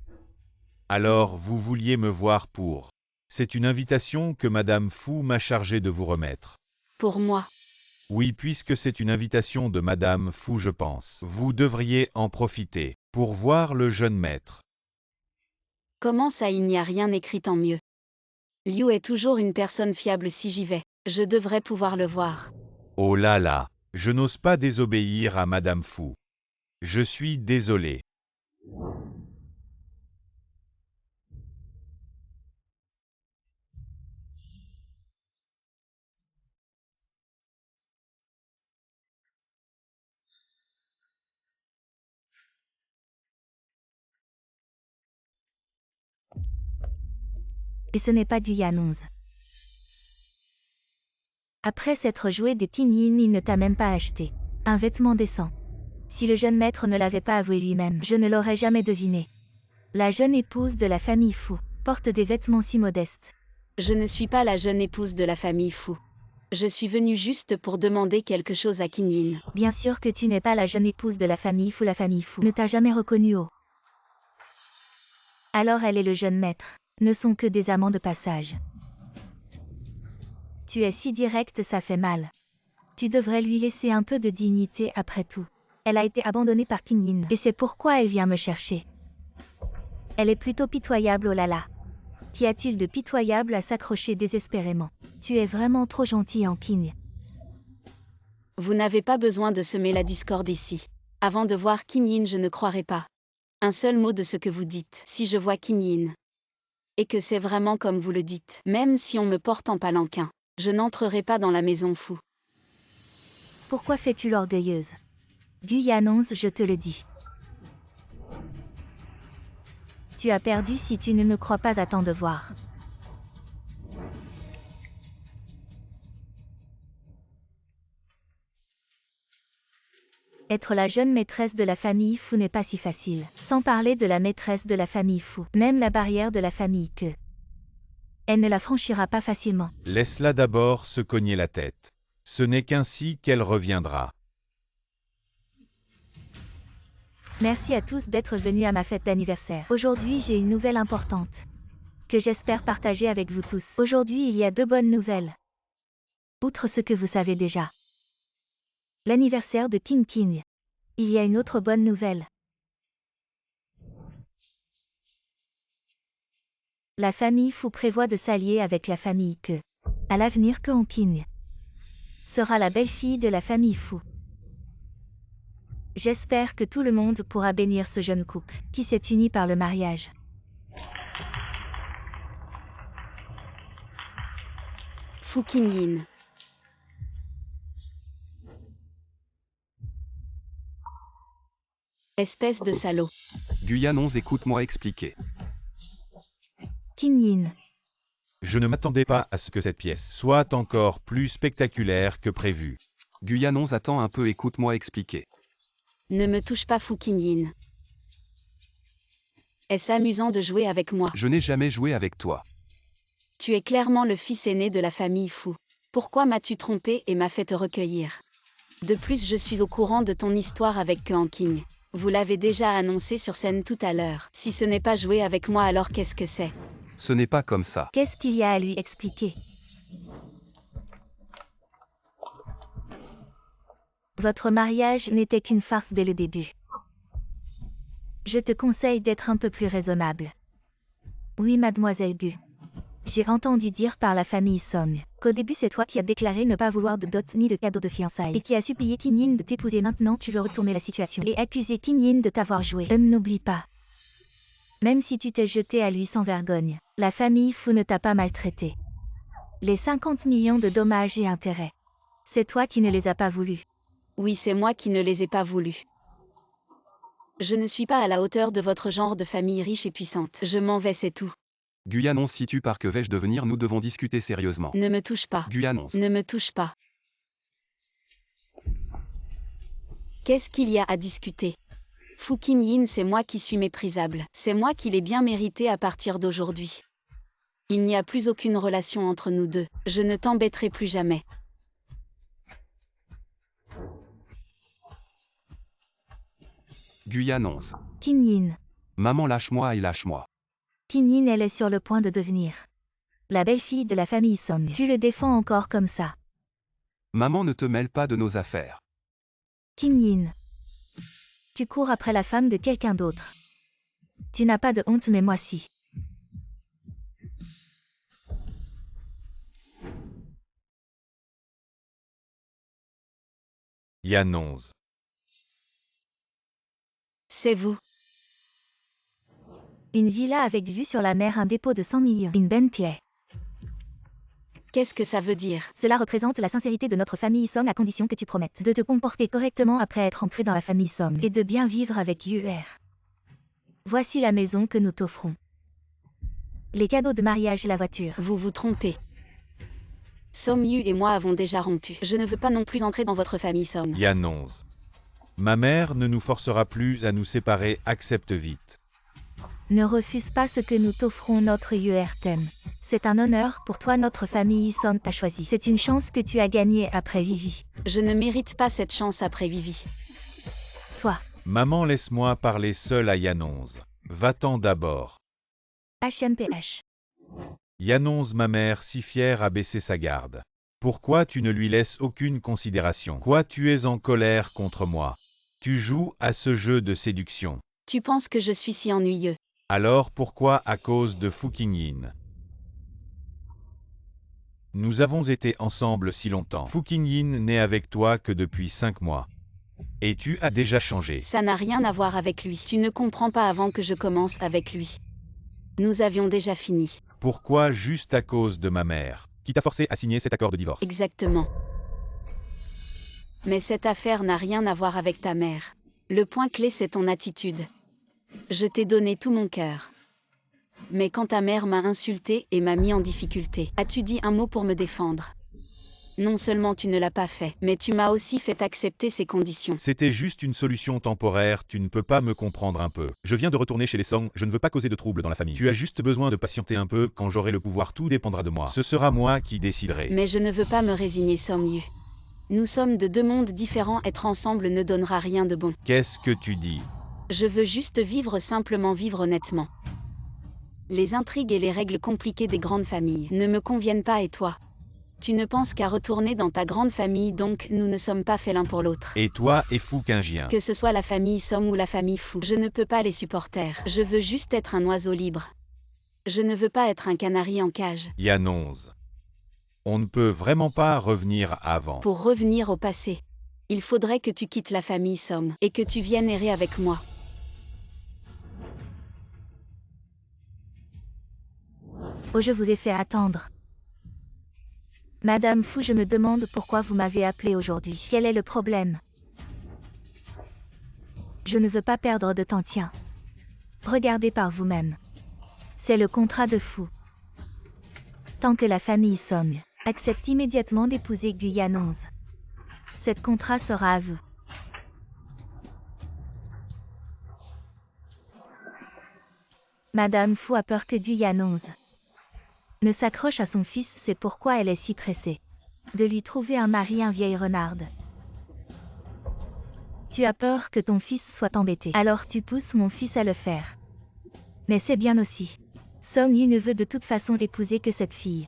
Alors, vous vouliez me voir pour... C'est une invitation que madame Fou m'a chargé de vous remettre. Pour moi. Oui, puisque c'est une invitation de madame Fou, je pense. Vous devriez en profiter pour voir le jeune maître. Comment ça, il n'y a rien écrit, tant mieux. Liu est toujours une personne fiable, si j'y vais. Je devrais pouvoir le voir. Oh là là, je n'ose pas désobéir à madame Fou. Je suis désolé. Et ce n'est pas Guyane 11. Après s'être joué des Yin, il ne t'a même pas acheté un vêtement décent. Si le jeune maître ne l'avait pas avoué lui-même, je ne l'aurais jamais deviné. La jeune épouse de la famille Fou porte des vêtements si modestes. Je ne suis pas la jeune épouse de la famille Fou. Je suis venue juste pour demander quelque chose à Kinyin. Bien sûr que tu n'es pas la jeune épouse de la famille Fou ne t'a jamais reconnue au. Alors elle et le jeune maître ne sont que des amants de passage. Tu es si direct, ça fait mal. Tu devrais lui laisser un peu de dignité après tout. Elle a été abandonnée par Kinyin, et c'est pourquoi elle vient me chercher. Elle est plutôt pitoyable, oh là là. Qu'y a-t-il de pitoyable à s'accrocher désespérément? Tu es vraiment trop gentil, Ankin. Vous n'avez pas besoin de semer la discorde ici. Avant de voir Kinyin, je ne croirais pas un seul mot de ce que vous dites. Si je vois Kinyin, et que c'est vraiment comme vous le dites, même si on me porte en palanquin, je n'entrerai pas dans la maison Fou. Pourquoi fais-tu l'orgueilleuse? Guyane 11, je te le dis. Tu as perdu si tu ne me crois pas à ton devoir. Être la jeune maîtresse de la famille Fou n'est pas si facile. Sans parler de la maîtresse de la famille Fou, même la barrière de la famille Que. Elle ne la franchira pas facilement. Laisse-la d'abord se cogner la tête. Ce n'est qu'ainsi qu'elle reviendra. Merci à tous d'être venus à ma fête d'anniversaire. Aujourd'hui, j'ai une nouvelle importante que j'espère partager avec vous tous. Aujourd'hui, il y a 2 bonnes nouvelles. Outre ce que vous savez déjà. L'anniversaire de King. Il y a une autre bonne nouvelle. La famille Fou prévoit de s'allier avec la famille Que. À l'avenir, Que King sera la belle-fille de la famille Fou. J'espère que tout le monde pourra bénir ce jeune couple, qui s'est uni par le mariage. Fou Kinyin. Espèce de salaud. Guyanon, écoute-moi expliquer. Kinyin. Je ne m'attendais pas à ce que cette pièce soit encore plus spectaculaire que prévu. Guyanon, attends un peu, écoute-moi expliquer. Ne me touche pas, Fu Qinyin. Est-ce amusant de jouer avec moi? Je n'ai jamais joué avec toi. Tu es clairement le fils aîné de la famille Fu. Pourquoi m'as-tu trompé et m'as fait te recueillir? De plus, je suis au courant de ton histoire avec Kean King. Vous l'avez déjà annoncé sur scène tout à l'heure. Si ce n'est pas jouer avec moi, alors qu'est-ce que c'est? Ce n'est pas comme ça. Qu'est-ce qu'il y a à lui expliquer? Votre mariage n'était qu'une farce dès le début. Je te conseille d'être un peu plus raisonnable. Oui, mademoiselle Gu. J'ai entendu dire par la famille Song qu'au début c'est toi qui as déclaré ne pas vouloir de dot ni de cadeau de fiançailles et qui a supplié Kinyin de t'épouser. Maintenant tu veux retourner la situation et accuser Kinyin de t'avoir joué. N'oublie pas. Même si tu t'es jeté à lui sans vergogne, la famille Fu ne t'a pas maltraité. Les 50 millions de dommages et intérêts. C'est toi qui ne les as pas voulus. Oui, c'est moi qui ne les ai pas voulus. Je ne suis pas à la hauteur de votre genre de famille riche et puissante. Je m'en vais, c'est tout. Guyanon, si tu pars, que vais-je devenir? Nous devons discuter sérieusement. Ne me touche pas. Guyanon. Ne me touche pas. Qu'est-ce qu'il y a à discuter? Fu Qinyin, c'est moi qui suis méprisable. C'est moi qui l'ai bien mérité à partir d'aujourd'hui. Il n'y a plus aucune relation entre nous deux. Je ne t'embêterai plus jamais. Guyanon. Kinyin. Maman, lâche-moi et lâche-moi. Kinyin, elle est sur le point de devenir la belle-fille de la famille Song. Tu le défends encore comme ça. Maman, ne te mêle pas de nos affaires. Kinyin. Tu cours après la femme de quelqu'un d'autre. Tu n'as pas de honte, mais moi si. Yanonze. C'est vous. Une villa avec vue sur la mer, un dépôt de 100 millions. Une bonne pied. Qu'est-ce que ça veut dire? Cela représente la sincérité de notre famille Song à condition que tu promettes de te comporter correctement après être entré dans la famille Song et de bien vivre avec UR. Voici la maison que nous t'offrons. Les cadeaux de mariage et la voiture. Vous vous trompez. Som Yu et moi avons déjà rompu. Je ne veux pas non plus entrer dans votre famille Som. Yanonze. Ma mère ne nous forcera plus à nous séparer, accepte vite. Ne refuse pas ce que nous t'offrons, notre UR t'aime. C'est un honneur pour toi, notre famille Song t'a choisi. C'est une chance que tu as gagnée après Vivi. Je ne mérite pas cette chance après Vivi. Toi. Maman, laisse-moi parler seul à Yanonze. Va-t'en d'abord. HMPH. Yanonze, ma mère, si fière, a baissé sa garde. Pourquoi tu ne lui laisses aucune considération? Quoi, tu es en colère contre moi? Tu joues à ce jeu de séduction. Tu penses que je suis si ennuyeux? Alors pourquoi à cause de Fu Qinyin? Nous avons été ensemble si longtemps. Fu Qinyin n'est avec toi que depuis 5 mois. Et tu as déjà changé. Ça n'a rien à voir avec lui. Tu ne comprends pas avant que je commence avec lui. Nous avions déjà fini. Pourquoi juste à cause de ma mère, qui t'a forcé à signer cet accord de divorce? Exactement. Mais cette affaire n'a rien à voir avec ta mère. Le point clé, c'est ton attitude. Je t'ai donné tout mon cœur. Mais quand ta mère m'a insulté et m'a mis en difficulté, as-tu dit un mot pour me défendre? Non seulement tu ne l'as pas fait, mais tu m'as aussi fait accepter ces conditions. C'était juste une solution temporaire, tu ne peux pas me comprendre un peu. Je viens de retourner chez les Song, je ne veux pas causer de troubles dans la famille. Tu as juste besoin de patienter un peu, quand j'aurai le pouvoir, tout dépendra de moi. Ce sera moi qui déciderai. Mais je ne veux pas me résigner, Som Yu. Nous sommes de deux mondes différents, être ensemble ne donnera rien de bon. Qu'est-ce que tu dis? Je veux juste vivre simplement, vivre honnêtement. Les intrigues et les règles compliquées des grandes familles ne me conviennent pas, et toi? Tu ne penses qu'à retourner dans ta grande famille, donc nous ne sommes pas faits l'un pour l'autre. Et toi et Fu Qinyin? Que ce soit la famille Som ou la famille Fu, je ne peux pas les supporter. Je veux juste être un oiseau libre. Je ne veux pas être un canari en cage. Yanonze. On ne peut vraiment pas revenir avant. Pour revenir au passé, il faudrait que tu quittes la famille Som et que tu viennes errer avec moi. Oh, je vous ai fait attendre. Madame Fu, je me demande pourquoi vous m'avez appelé aujourd'hui. Quel est le problème? Je ne veux pas perdre de temps, tiens. Regardez par vous-même. C'est le contrat de fou. Tant que la famille Song accepte immédiatement d'épouser Guyan 11, cet contrat sera à vous. Madame Fu a peur que Guyan 11 ne s'accroche à son fils, c'est pourquoi elle est si pressée de lui trouver un mari, un vieil renard. Tu as peur que ton fils soit embêté, alors tu pousses mon fils à le faire. Mais c'est bien aussi. Song Yu ne veut de toute façon épouser que cette fille.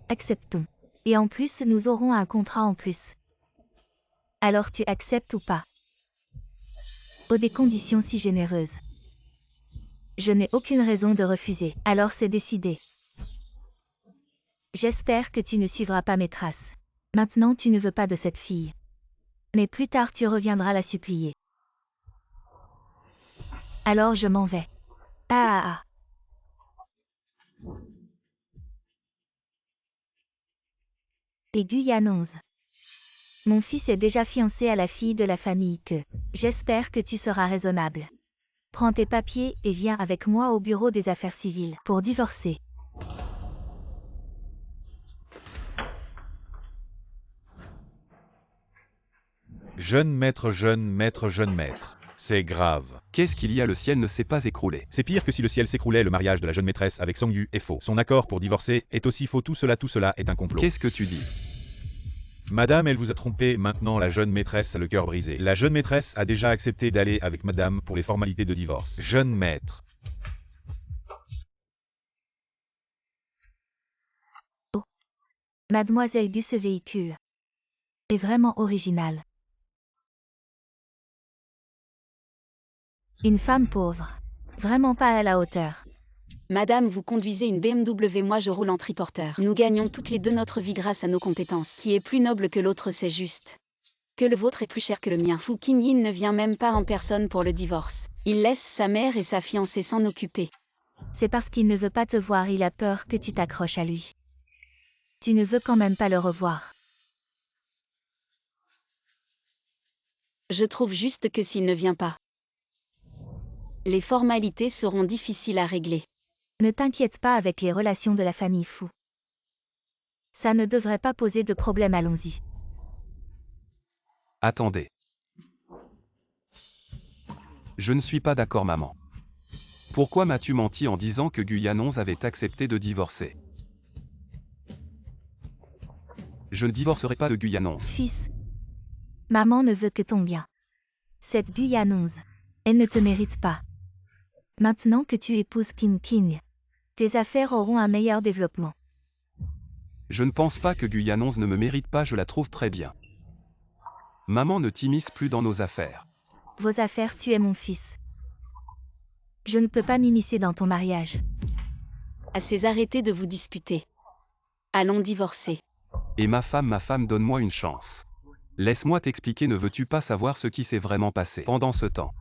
Acceptons. Et en plus, nous aurons un contrat en plus. Alors tu acceptes ou pas? Oh, des conditions si généreuses. Je n'ai aucune raison de refuser, alors c'est décidé. J'espère que tu ne suivras pas mes traces. Maintenant tu ne veux pas de cette fille. Mais plus tard tu reviendras la supplier. Alors je m'en vais. Et Guyan 11. Mon fils est déjà fiancé à la fille de la famille que. J'espère que tu seras raisonnable. Prends tes papiers et viens avec moi au bureau des affaires civiles pour divorcer. Jeune maître, jeune maître, jeune maître. C'est grave. Qu'est-ce qu'il y a? Le ciel ne s'est pas écroulé. C'est pire que si le ciel s'écroulait. Le mariage de la jeune maîtresse avec Song Yu est faux. Son accord pour divorcer est aussi faux. Tout cela est un complot. Qu'est-ce que tu dis? Madame, elle vous a trompé. Maintenant la jeune maîtresse a le cœur brisé. La jeune maîtresse a déjà accepté d'aller avec madame pour les formalités de divorce. Jeune maître. Oh. Mademoiselle Gu, ce véhicule est vraiment original. Une femme pauvre. Vraiment pas à la hauteur. Madame, vous conduisez une BMW, moi je roule en triporteur. Nous gagnons toutes les deux notre vie grâce à nos compétences. Qui est plus noble que l'autre, c'est juste. Que le vôtre est plus cher que le mien. Fu Qinyin ne vient même pas en personne pour le divorce. Il laisse sa mère et sa fiancée s'en occuper. C'est parce qu'il ne veut pas te voir, il a peur que tu t'accroches à lui. Tu ne veux quand même pas le revoir. Je trouve juste que s'il ne vient pas, les formalités seront difficiles à régler. Ne t'inquiète pas avec les relations de la famille Fu. Ça ne devrait pas poser de problème, allons-y. Attendez. Je ne suis pas d'accord, maman. Pourquoi m'as-tu menti en disant que Guyan 11 avait accepté de divorcer? Je ne divorcerai pas de Guyan 11. Fils, maman ne veut que ton bien. Cette Guyan 11, elle ne te mérite pas. Maintenant que tu épouses King King, tes affaires auront un meilleur développement. Je ne pense pas que Guyan 11 ne me mérite pas, je la trouve très bien. Maman, ne t'immisce plus dans nos affaires. Vos affaires, tu es mon fils. Je ne peux pas m'immiscer dans ton mariage. Assez, arrêtez de vous disputer. Allons divorcer. Et ma femme, donne-moi une chance. Laisse-moi t'expliquer, ne veux-tu pas savoir ce qui s'est vraiment passé pendant ce temps?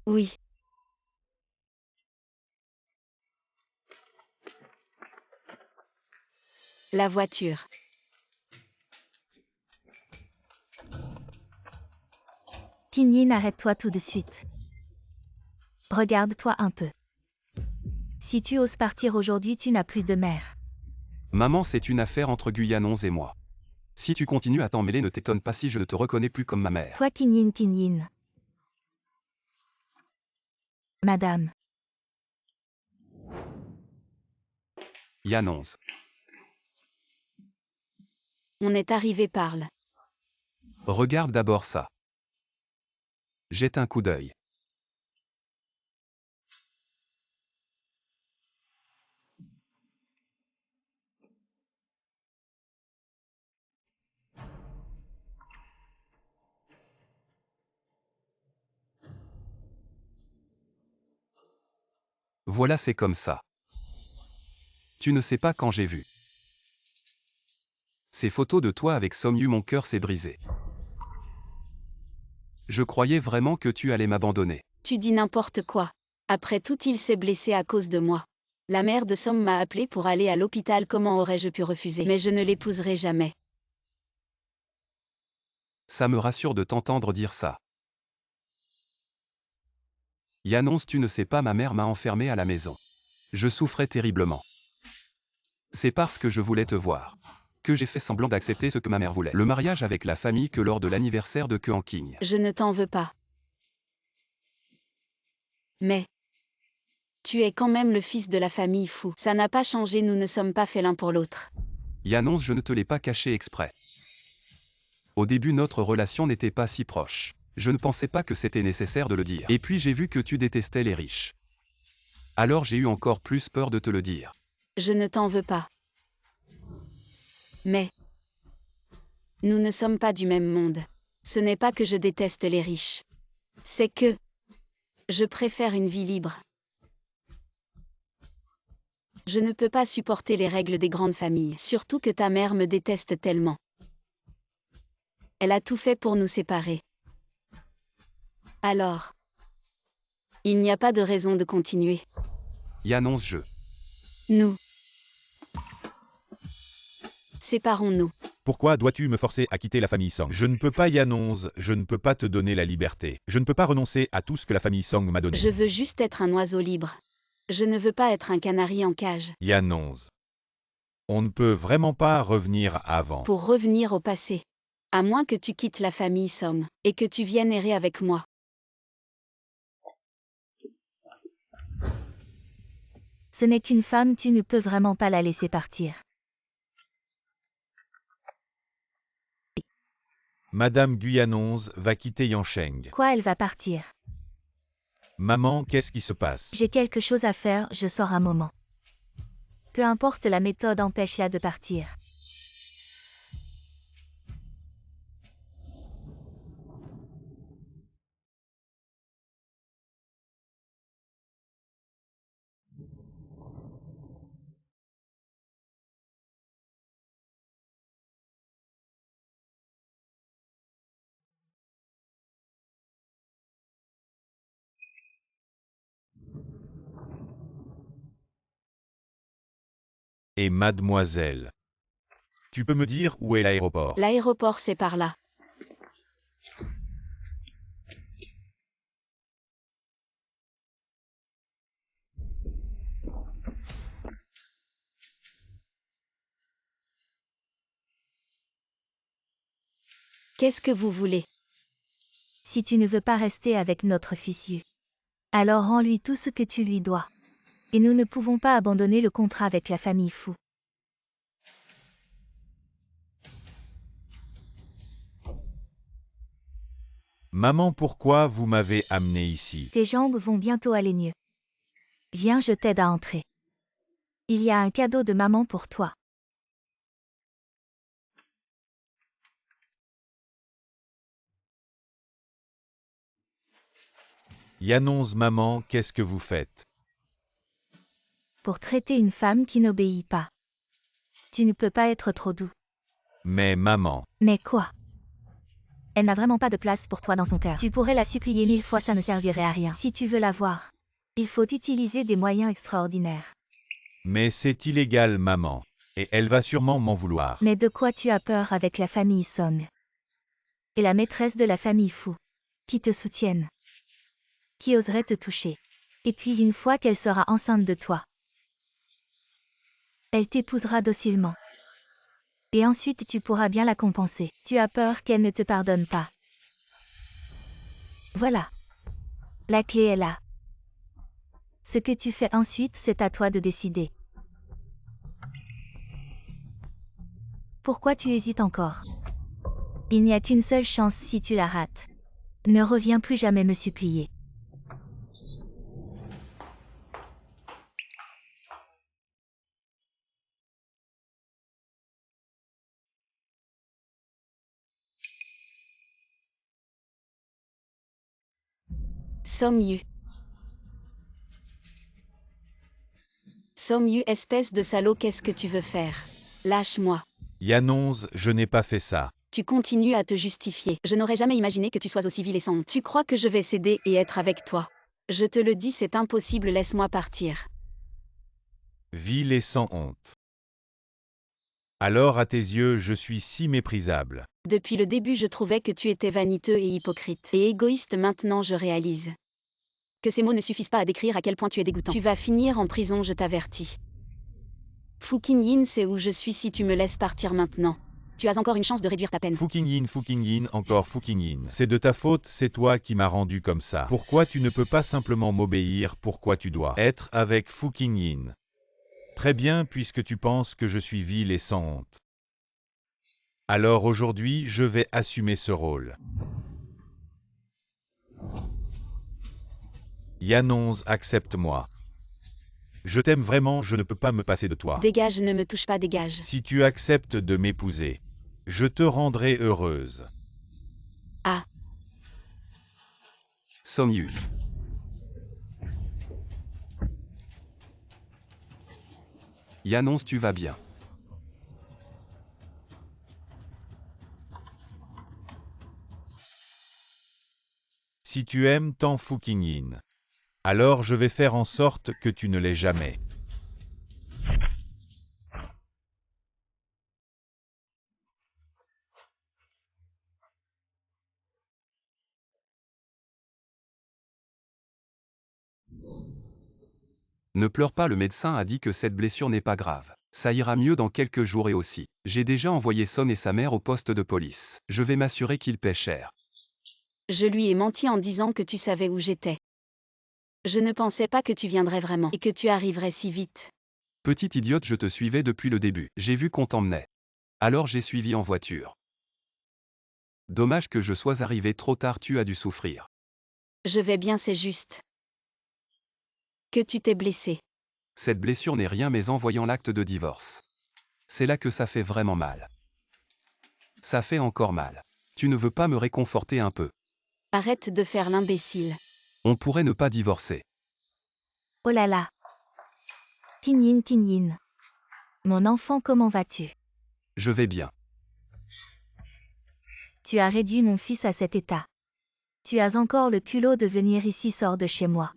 Oui. La voiture. Qinyin, arrête-toi tout de suite. Regarde-toi un peu. Si tu oses partir aujourd'hui, tu n'as plus de mère. Maman, c'est une affaire entre Guyan 11 et moi. Si tu continues à t'en mêler, ne t'étonne pas si je ne te reconnais plus comme ma mère. Toi, Qinyin. Madame. Yan 11. On est arrivé, parle. Regarde d'abord ça. Jette un coup d'œil. Voilà, c'est comme ça. Tu ne sais pas quand j'ai vu ces photos de toi avec Song Yu, mon cœur s'est brisé. Je croyais vraiment que tu allais m'abandonner. Tu dis n'importe quoi. Après tout, il s'est blessé à cause de moi. La mère de Song m'a appelé pour aller à l'hôpital, comment aurais-je pu refuser? Mais je ne l'épouserai jamais. Ça me rassure de t'entendre dire ça. Yannonce, tu ne sais pas, ma mère m'a enfermé à la maison. Je souffrais terriblement. C'est parce que je voulais te voir que j'ai fait semblant d'accepter ce que ma mère voulait. Le mariage avec la famille que lors de l'anniversaire de Keanking. Je ne t'en veux pas. Mais tu es quand même le fils de la famille Fu. Ça n'a pas changé, nous ne sommes pas faits l'un pour l'autre. Yannonce, je ne te l'ai pas caché exprès. Au début, notre relation n'était pas si proche. Je ne pensais pas que c'était nécessaire de le dire. Et puis j'ai vu que tu détestais les riches. Alors j'ai eu encore plus peur de te le dire. Je ne t'en veux pas. Mais nous ne sommes pas du même monde. Ce n'est pas que je déteste les riches. C'est que je préfère une vie libre. Je ne peux pas supporter les règles des grandes familles, surtout que ta mère me déteste tellement. Elle a tout fait pour nous séparer. Alors, il n'y a pas de raison de continuer. Yannonce, Nous. Séparons-nous. Pourquoi dois-tu me forcer à quitter la famille Song? Je ne peux pas, Yannonce, je ne peux pas te donner la liberté. Je ne peux pas renoncer à tout ce que la famille Song m'a donné. Je veux juste être un oiseau libre. Je ne veux pas être un canari en cage. Yannonce, on ne peut vraiment pas revenir avant. Pour revenir au passé. À moins que tu quittes la famille Song et que tu viennes errer avec moi. Ce n'est qu'une femme, tu ne peux vraiment pas la laisser partir. Madame Guyannonce va quitter Yansheng. Quoi, elle va partir? Maman, qu'est-ce qui se passe? J'ai quelque chose à faire, je sors un moment. Peu importe la méthode, empêche-la de partir. Et mademoiselle, tu peux me dire où est l'aéroport? L'aéroport, c'est par là. Qu'est-ce que vous voulez? Si tu ne veux pas rester avec notre fils Yu, alors rends-lui tout ce que tu lui dois. Et nous ne pouvons pas abandonner le contrat avec la famille Fu. Maman, pourquoi vous m'avez amené ici? Tes jambes vont bientôt aller mieux. Viens, je t'aide à entrer. Il y a un cadeau de maman pour toi. Yannonce, maman, qu'est-ce que vous faites? Pour traiter une femme qui n'obéit pas. Tu ne peux pas être trop doux. Mais maman, Mais quoi? Elle n'a vraiment pas de place pour toi dans son cœur. Tu pourrais la supplier 1000 fois, ça ne servirait à rien. Si tu veux la voir, il faut utiliser des moyens extraordinaires. mais c'est illégal, maman. Et elle va sûrement m'en vouloir. Mais de quoi tu as peur avec la famille Song? Et la maîtresse de la famille Fu, qui te soutiennent, qui oserait te toucher. Et puis une fois qu'elle sera enceinte de toi, elle t'épousera docilement. Et ensuite tu pourras bien la compenser. Tu as peur qu'elle ne te pardonne pas. Voilà. La clé est là. Ce que tu fais ensuite, c'est à toi de décider. Pourquoi tu hésites encore? Il n'y a qu'une seule chance si tu la rates. Ne reviens plus jamais me supplier. Som-yu. Som-yu, espèce de salaud, qu'est-ce que tu veux faire? Lâche-moi. Yannonce, je n'ai pas fait ça. Tu continues à te justifier. Je n'aurais jamais imaginé que tu sois aussi vil et sans honte. Tu crois que je vais céder et être avec toi? Je te le dis, c'est impossible, laisse-moi partir. Vil et sans honte. Alors à tes yeux, je suis si méprisable. Depuis le début je trouvais que tu étais vaniteux et hypocrite. Et égoïste maintenant je réalise. Que ces mots ne suffisent pas à décrire à quel point tu es dégoûtant. Tu vas finir en prison, je t'avertis. Fu Qingyin sait où je suis si tu me laisses partir maintenant. Tu as encore une chance de réduire ta peine. Fu Qingyin, encore Fu Qingyin. C'est de ta faute, c'est toi qui m'as rendu comme ça. Pourquoi tu ne peux pas simplement m'obéir? Pourquoi tu dois être avec Fu Qingyin? Très bien, puisque tu penses que je suis vil et sans honte. Alors aujourd'hui, je vais assumer ce rôle. Yanonze, accepte-moi. Je t'aime vraiment, je ne peux pas me passer de toi. Dégage, ne me touche pas, dégage. Si tu acceptes de m'épouser, je te rendrai heureuse. Ah, Somyu. Yanonze, tu vas bien. Si tu aimes tant Fu Qingyin, alors je vais faire en sorte que tu ne l'aies jamais. Ne pleure pas, le médecin a dit que cette blessure n'est pas grave. Ça ira mieux dans quelques jours et aussi. J'ai déjà envoyé Son et sa mère au poste de police. Je vais m'assurer qu'ils paient cher. je lui ai menti en disant que tu savais où j'étais. Je ne pensais pas que tu viendrais vraiment et que tu arriverais si vite. Petite idiote, je te suivais depuis le début. J'ai vu qu'on t'emmenait. Alors j'ai suivi en voiture. Dommage que je sois arrivé trop tard, tu as dû souffrir. Je vais bien, c'est juste. Que tu t'es blessé. Cette blessure n'est rien, mais en voyant l'acte de divorce. C'est là que ça fait vraiment mal. Ça fait encore mal. Tu ne veux pas me réconforter un peu? Arrête de faire l'imbécile. On pourrait ne pas divorcer. Oh là là. Qingyin, Qingyin. Mon enfant, comment vas-tu? Je vais bien. Tu as réduit mon fils à cet état. Tu as encore le culot de venir ici, sors de chez moi.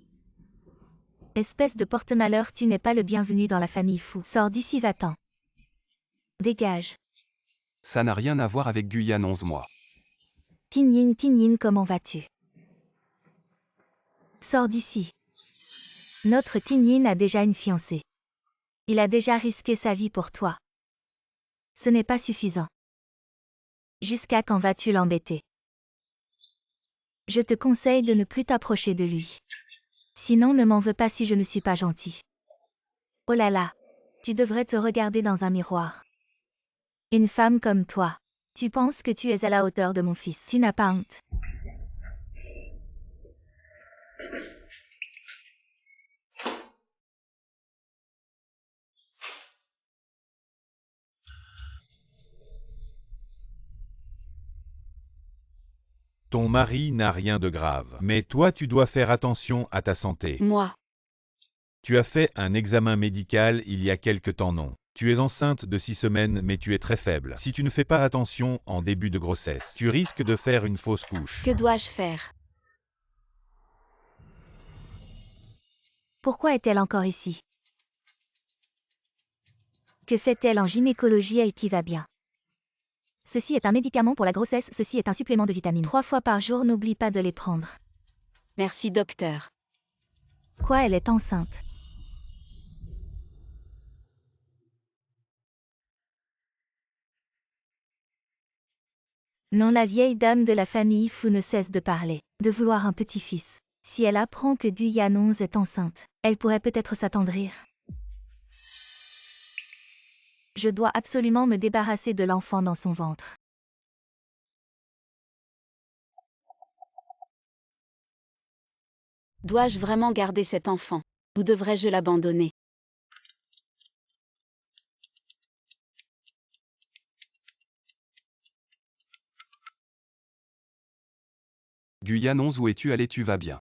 Espèce de porte-malheur, tu n'es pas le bienvenu dans la famille Fu. Sors d'ici, va-t'en. Dégage. Ça n'a rien à voir avec Guyane 11 mois. Qingyin, Qingyin, comment vas-tu? Sors d'ici. Notre Qingyin a déjà une fiancée. Il a déjà risqué sa vie pour toi. Ce n'est pas suffisant. Jusqu'à quand vas-tu l'embêter? Je te conseille de ne plus t'approcher de lui. Sinon, ne m'en veux pas si je ne suis pas gentil. Oh là là, tu devrais te regarder dans un miroir. Une femme comme toi. Tu penses que tu es à la hauteur de mon fils. Tu n'as pas honte. Ton mari n'a rien de grave, mais toi tu dois faire attention à ta santé. Moi, Tu as fait un examen médical il y a quelque temps, non? Tu es enceinte de 6 semaines, mais tu es très faible. Si tu ne fais pas attention en début de grossesse, tu risques de faire une fausse couche. que dois-je faire? Pourquoi est-elle encore ici? Que fait-elle en gynécologie et qui va bien? Ceci est un médicament pour la grossesse, ceci est un supplément de vitamines. 3 fois par jour, n'oublie pas de les prendre. Merci docteur. Quoi, elle est enceinte? Non, la vieille dame de la famille Fu ne cesse de parler, de vouloir un petit-fils. Si elle apprend que Guyane 11 est enceinte, elle pourrait peut-être s'attendrir. Je dois absolument me débarrasser de l'enfant dans son ventre. Dois-je vraiment garder cet enfant? Ou devrais-je l'abandonner? Guyane 11, où es-tu allé? Tu vas bien?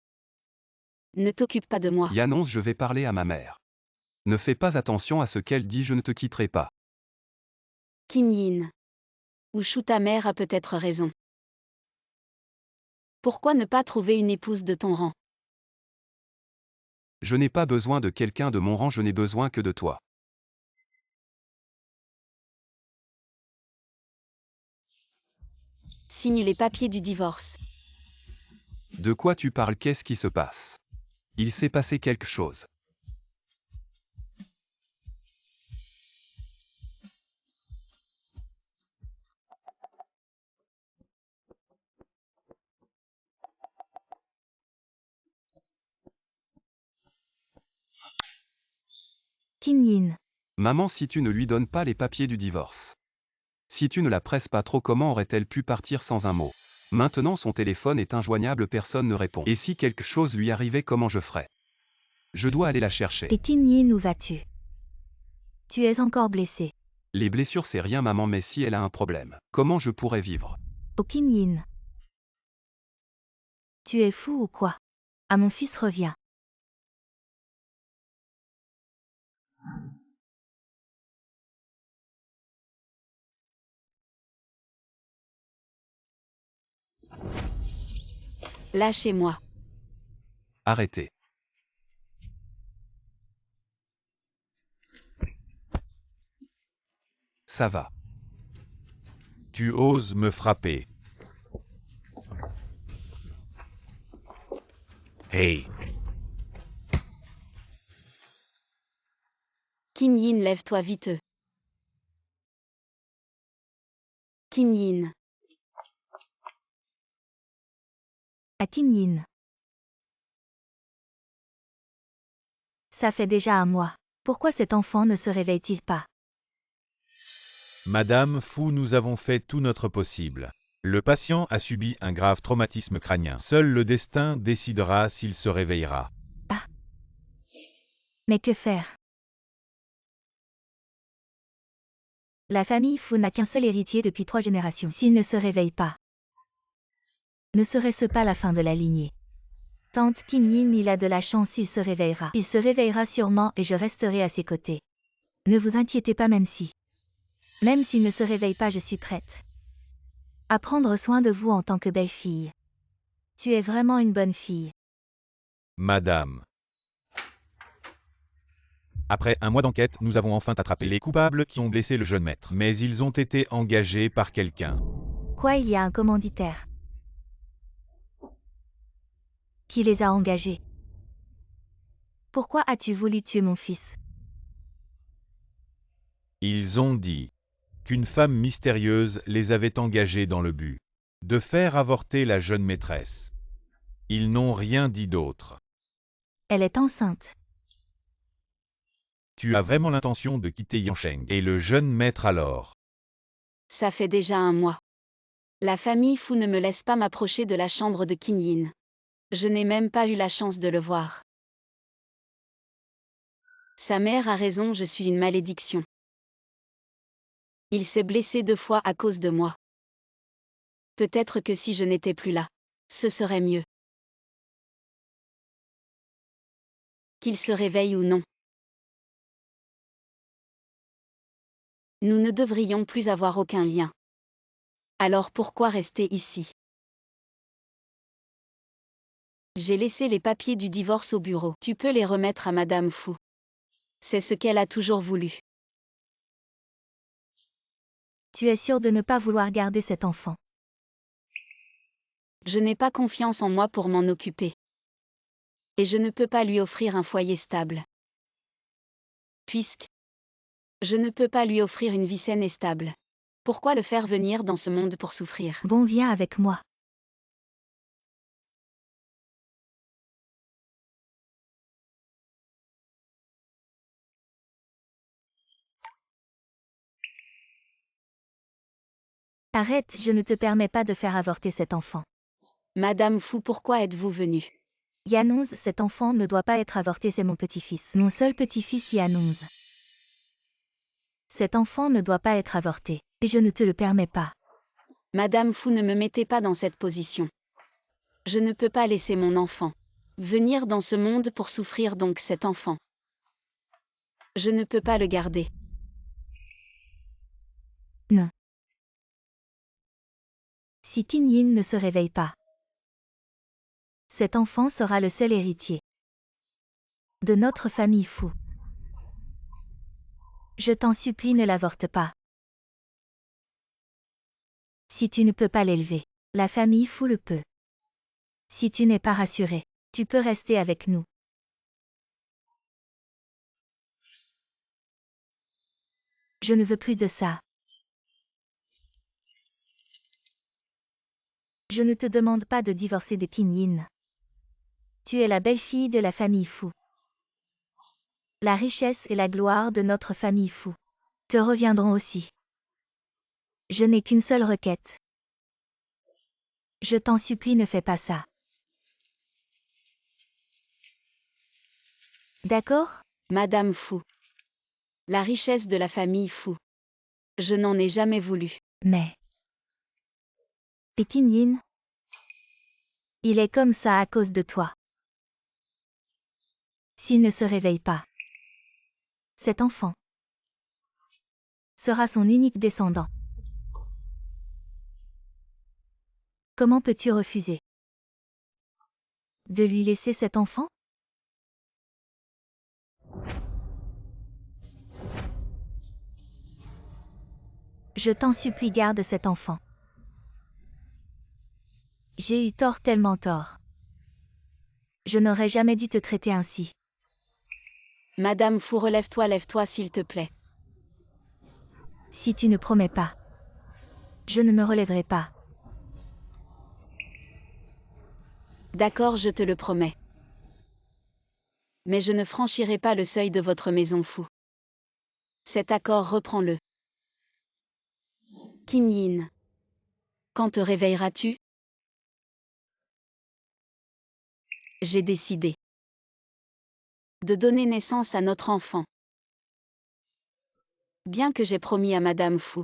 Ne t'occupe pas de moi. Yann 11, je vais parler à ma mère. Ne fais pas attention à ce qu'elle dit, je ne te quitterai pas. Qingyin. Ushu, ta mère a peut-être raison. Pourquoi ne pas trouver une épouse de ton rang? Je n'ai pas besoin de quelqu'un de mon rang, je n'ai besoin que de toi. Signe les papiers du divorce. De quoi tu parles? Qu'est-ce qui se passe? Il s'est passé quelque chose. Kim Yin. Maman, si tu ne lui donnes pas les papiers du divorce. Si tu ne la presses pas trop, comment aurait-elle pu partir sans un mot? Maintenant son téléphone est injoignable, personne ne répond. Et si quelque chose lui arrivait, comment je ferais? Je dois aller la chercher. Et Kim Yin, où vas-tu? Tu es encore blessé. Les blessures c'est rien maman, mais si elle a un problème, comment je pourrais vivre? Oh Kim Yin. Tu es fou ou quoi? Ah, mon fils revient. Lâchez-moi. Arrêtez. Ça va. Tu oses me frapper. Hey, Kim Yin, lève-toi vite. Kim Yin. À Kim Yin. Ça fait déjà un mois. Pourquoi cet enfant ne se réveille-t-il pas? Madame Fu, nous avons fait tout notre possible. Le patient a subi un grave traumatisme crânien. Seul le destin décidera s'il se réveillera. Mais que faire? La famille Fu n'a qu'un seul héritier depuis 3 générations. S'il ne se réveille pas, ne serait-ce pas la fin de la lignée? Tante Kim Yin, il a de la chance, il se réveillera. Il se réveillera sûrement et je resterai à ses côtés. Ne vous inquiétez pas, même s'il ne se réveille pas, je suis prête à prendre soin de vous en tant que belle-fille. Tu es vraiment une bonne fille. Madame. Après un mois d'enquête, nous avons enfin attrapé les coupables qui ont blessé le jeune maître. Mais ils ont été engagés par quelqu'un. Quoi, il y a un commanditaire qui les a engagés? Pourquoi as-tu voulu tuer mon fils? Ils ont dit qu'une femme mystérieuse les avait engagés dans le but de faire avorter la jeune maîtresse. Ils n'ont rien dit d'autre. Elle est enceinte. Tu as vraiment l'intention de quitter Yansheng et le jeune maître alors? Ça fait déjà un mois. La famille Fu ne me laisse pas m'approcher de la chambre de Kim Yin. Je n'ai même pas eu la chance de le voir. Sa mère a raison, je suis une malédiction. Il s'est blessé 2 fois à cause de moi. Peut-être que si je n'étais plus là, ce serait mieux. Qu'il se réveille ou non. Nous ne devrions plus avoir aucun lien. Alors pourquoi rester ici? J'ai laissé les papiers du divorce au bureau. Tu peux les remettre à Madame Fu. C'est ce qu'elle a toujours voulu. Tu es sûr de ne pas vouloir garder cet enfant? Je n'ai pas confiance en moi pour m'en occuper. Et je ne peux pas lui offrir un foyer stable. Puisque je ne peux pas lui offrir une vie saine et stable. Pourquoi le faire venir dans ce monde pour souffrir? Bon, viens avec moi. Arrête, je ne te permets pas de faire avorter cet enfant. Madame Fu, pourquoi êtes-vous venue? Yanonze, cet enfant ne doit pas être avorté, c'est mon petit-fils. Mon seul petit-fils Yanonze. Cet enfant ne doit pas être avorté. Et je ne te le permets pas. Madame Fu, ne me mettez pas dans cette position. Je ne peux pas laisser mon enfant venir dans ce monde pour souffrir, donc cet enfant. Je ne peux pas le garder. Non. Si Kim Yin ne se réveille pas, cet enfant sera le seul héritier de notre famille Fu. Je t'en supplie, ne l'avorte pas. Si tu ne peux pas l'élever, la famille Fu le peut. Si tu n'es pas rassuré, tu peux rester avec nous. Je ne veux plus de ça. Je ne te demande pas de divorcer de Qin Yin. Tu es la belle-fille de la famille Fu. La richesse et la gloire de notre famille Fu te reviendront aussi. Je n'ai qu'une seule requête. Je t'en supplie, ne fais pas ça. D'accord? Madame Fu. La richesse de la famille Fu. Je n'en ai jamais voulu. Mais... Et Qin Yin? Il est comme ça à cause de toi. S'il ne se réveille pas, cet enfant sera son unique descendant. Comment peux-tu refuser de lui laisser cet enfant? Je t'en supplie, garde cet enfant. J'ai eu tort, tellement tort. Je n'aurais jamais dû te traiter ainsi. Madame Fu, relève-toi, lève-toi s'il te plaît. Si tu ne promets pas, je ne me relèverai pas. D'accord, je te le promets. Mais je ne franchirai pas le seuil de votre maison Fu. Cet accord, reprends-le. Qin Yin. Quand te réveilleras-tu? J'ai décidé de donner naissance à notre enfant. Bien que j'ai promis à Madame Fu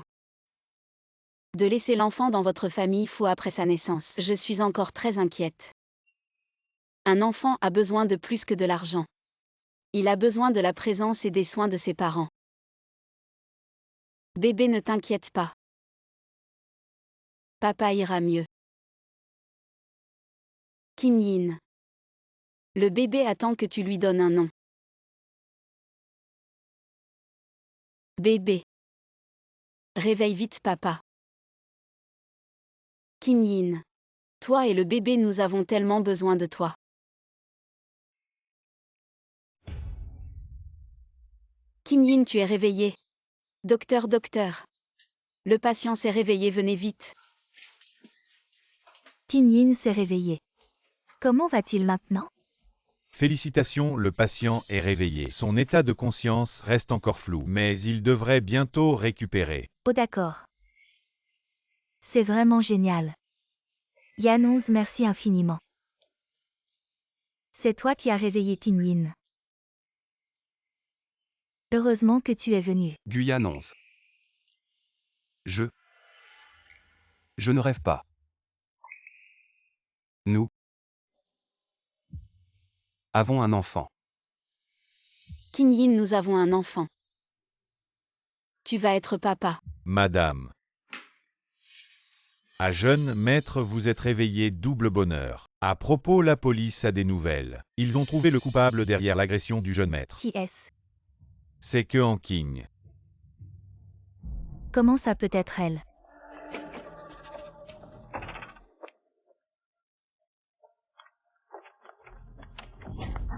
de laisser l'enfant dans votre famille Fu après sa naissance, je suis encore très inquiète. Un enfant a besoin de plus que de l'argent. Il a besoin de la présence et des soins de ses parents. Bébé, ne t'inquiète pas. Papa ira mieux. Qin Yin. Le bébé attend que tu lui donnes un nom. Bébé. Réveille vite papa. Qin Yin. Toi et le bébé, nous avons tellement besoin de toi. Qin Yin, tu es réveillé. Docteur, docteur. Le patient s'est réveillé, venez vite. Qin Yin s'est réveillé. Comment va-t-il maintenant? Félicitations, le patient est réveillé. Son état de conscience reste encore flou, mais il devrait bientôt récupérer. Oh d'accord. C'est vraiment génial. Yanons, merci infiniment. C'est toi qui as réveillé Qin Yin. Heureusement que tu es venu. Guyane 11. Je ne rêve pas. Nous avons un enfant. Qin Yin, nous avons un enfant. Tu vas être papa. Madame. À jeune maître, vous êtes réveillé, double bonheur. À propos, la police a des nouvelles. Ils ont trouvé le coupable derrière l'agression du jeune maître. Qui est-ce? C'est Kean King. Comment ça peut être elle?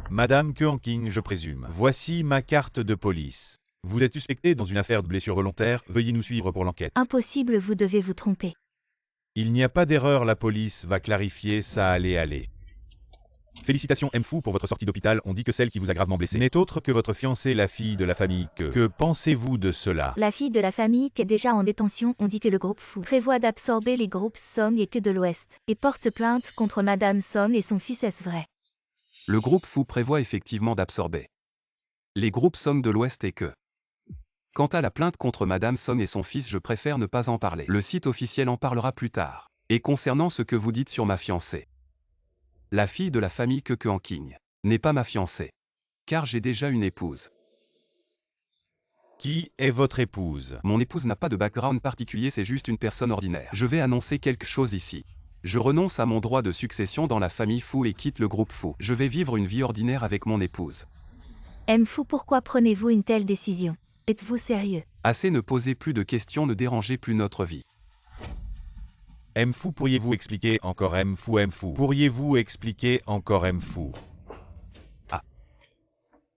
Madame Kean King, je présume. Voici ma carte de police. Vous êtes suspecté dans une affaire de blessure volontaire, veuillez nous suivre pour l'enquête. Impossible, vous devez vous tromper. Il n'y a pas d'erreur, la police va clarifier ça, allez. Félicitations M. Fu pour votre sortie d'hôpital, on dit que celle qui vous a gravement blessé n'est autre que votre fiancée, la fille de la famille Que. Que pensez-vous de cela? La fille de la famille qui est déjà en détention, on dit que le groupe Fu prévoit d'absorber les groupes Song et Que de l'Ouest, et porte plainte contre Madame Song et son fils, est-ce vrai? Le groupe Fu prévoit effectivement d'absorber les groupes Song de l'Ouest et Que. Quant à la plainte contre Madame Song et son fils, je préfère ne pas en parler. Le site officiel en parlera plus tard. Et concernant ce que vous dites sur ma fiancée, la fille de la famille Que Kean King n'est pas ma fiancée, car j'ai déjà une épouse. Qui est votre épouse? Mon épouse n'a pas de background particulier, c'est juste une personne ordinaire. Je vais annoncer quelque chose ici. Je renonce à mon droit de succession dans la famille Fu et quitte le groupe Fu. Je vais vivre une vie ordinaire avec mon épouse. M. Fu, pourquoi prenez-vous une telle décision? Êtes-vous sérieux? Assez, ne posez plus de questions, ne dérangez plus notre vie. Mfou, pourriez-vous expliquer encore Mfou, pourriez-vous expliquer encore Mfou?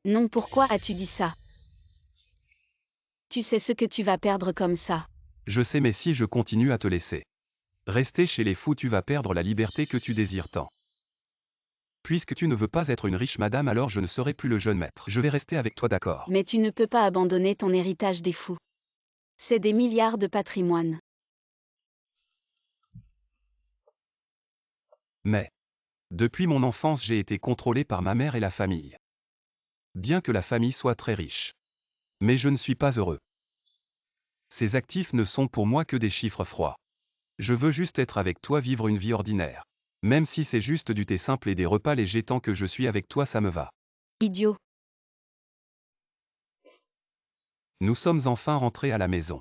Non, pourquoi as-tu dit ça? Tu sais ce que tu vas perdre comme ça. Je sais, mais si je continue à te laisser rester chez les fous, tu vas perdre la liberté que tu désires tant. Puisque tu ne veux pas être une riche madame, alors je ne serai plus le jeune maître. Je vais rester avec toi, d'accord? Mais tu ne peux pas abandonner ton héritage des fous. C'est des milliards de patrimoine. Mais, depuis mon enfance, j'ai été contrôlé par ma mère et la famille. Bien que la famille soit très riche. Mais je ne suis pas heureux. Ces actifs ne sont pour moi que des chiffres froids. Je veux juste être avec toi, vivre une vie ordinaire. Même si c'est juste du thé simple et des repas légers, tant que je suis avec toi, ça me va. Idiot. Nous sommes enfin rentrés à la maison.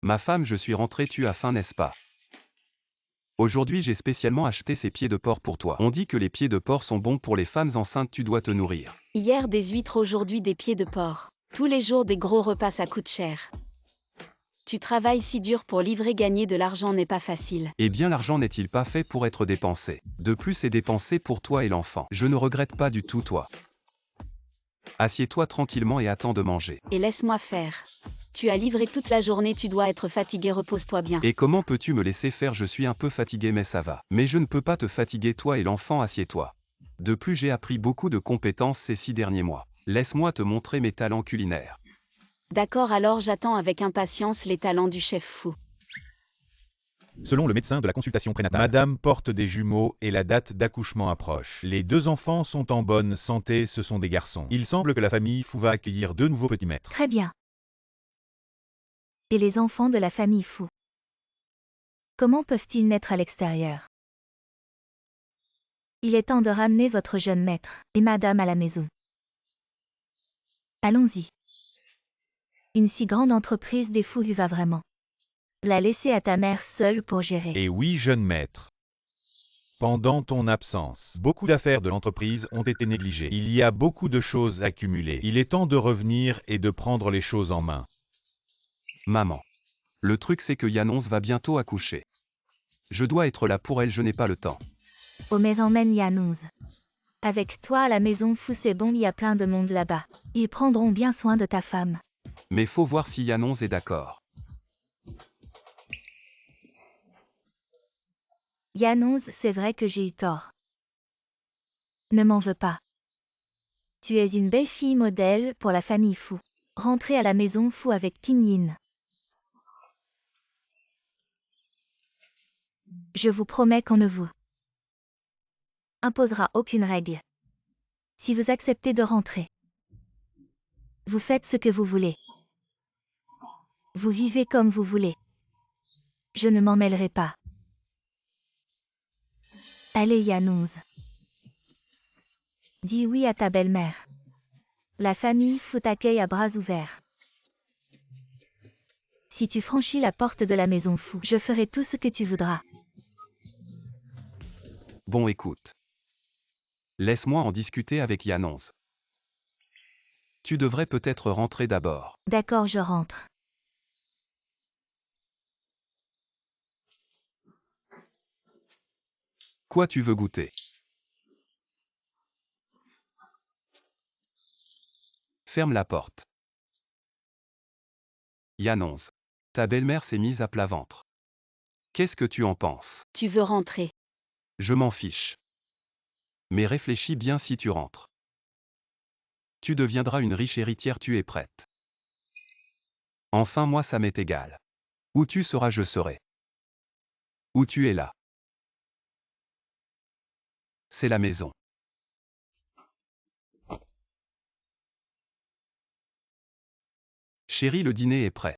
Ma femme, je suis rentré, tu as faim, n'est-ce pas? Aujourd'hui, j'ai spécialement acheté ces pieds de porc pour toi. On dit que les pieds de porc sont bons pour les femmes enceintes, tu dois te nourrir. Hier des huîtres, aujourd'hui des pieds de porc. Tous les jours des gros repas, ça coûte cher. Tu travailles si dur pour livrer, gagner de l'argent n'est pas facile. Eh bien, l'argent n'est-il pas fait pour être dépensé? De plus, c'est dépensé pour toi et l'enfant. Je ne regrette pas du tout, toi. Assieds-toi tranquillement et attends de manger. Et laisse-moi faire. Tu as livré toute la journée, tu dois être fatigué, repose-toi bien. Et comment peux-tu me laisser faire? Je suis un peu fatigué, mais ça va. Mais je ne peux pas te fatiguer, toi et l'enfant, assieds-toi. De plus, j'ai appris beaucoup de compétences ces 6 derniers mois. Laisse-moi te montrer mes talents culinaires. D'accord, alors j'attends avec impatience les talents du chef fou. Selon le médecin de la consultation prénatale, Madame porte des jumeaux et la date d'accouchement approche. Les 2 enfants sont en bonne santé, ce sont des garçons. Il semble que la famille Fou va accueillir 2 nouveaux petits maîtres. Très bien. Et les enfants de la famille Fou? Comment peuvent-ils naître à l'extérieur? Il est temps de ramener votre jeune maître et madame à la maison. Allons-y. Une si grande entreprise des fous lui va vraiment. La laisser à ta mère seule pour gérer. Et oui, jeune maître. Pendant ton absence, beaucoup d'affaires de l'entreprise ont été négligées. Il y a beaucoup de choses accumulées. Il est temps de revenir et de prendre les choses en main. Maman. Le truc, c'est que Yannonce va bientôt accoucher. Je dois être là pour elle, je n'ai pas le temps. Oh, mais emmène Yannonce. Avec toi à la maison Fou, c'est bon, il y a plein de monde là-bas. Ils prendront bien soin de ta femme. Mais faut voir si Yannonce est d'accord. Yannonce, c'est vrai que j'ai eu tort. Ne m'en veux pas. Tu es une belle fille modèle pour la famille Fou. Rentrez à la maison Fou avec Pinyin. Je vous promets qu'on ne vous imposera aucune règle. Si vous acceptez de rentrer, vous faites ce que vous voulez. Vous vivez comme vous voulez. Je ne m'en mêlerai pas. Allez Yannonce. Dis oui à ta belle-mère. La famille Fou t'accueille à bras ouverts. Si tu franchis la porte de la maison Fou, je ferai tout ce que tu voudras. Bon, écoute. Laisse-moi en discuter avec Yannonce. Tu devrais peut-être rentrer d'abord. D'accord, je rentre. Quoi, tu veux goûter? Ferme la porte. Yannonce. Ta belle-mère s'est mise à plat ventre. Qu'est-ce que tu en penses? Tu veux rentrer? Je m'en fiche. Mais réfléchis bien si tu rentres. Tu deviendras une riche héritière, tu es prête. Enfin, moi ça m'est égal. Où tu seras, je serai. Où tu es là. C'est la maison. Chérie, le dîner est prêt.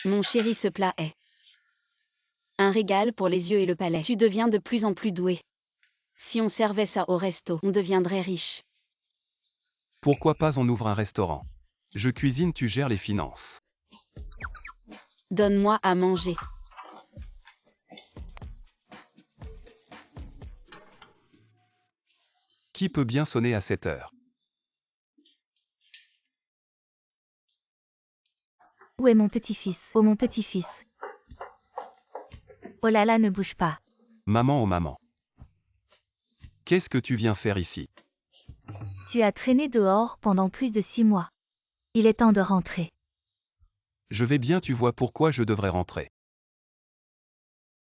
Mon chéri, ce plat est un régal pour les yeux et le palais. Tu deviens de plus en plus doué. Si on servait ça au resto, on deviendrait riche. Pourquoi pas on ouvre un restaurant? Je cuisine, tu gères les finances. Donne-moi à manger. Qui peut bien sonner à cette heure? Où est mon petit-fils? Oh mon petit-fils. Oh là là, ne bouge pas. Maman, oh maman. Qu'est-ce que tu viens faire ici? Tu as traîné dehors pendant plus de 6 mois. Il est temps de rentrer. Je vais bien, tu vois pourquoi je devrais rentrer.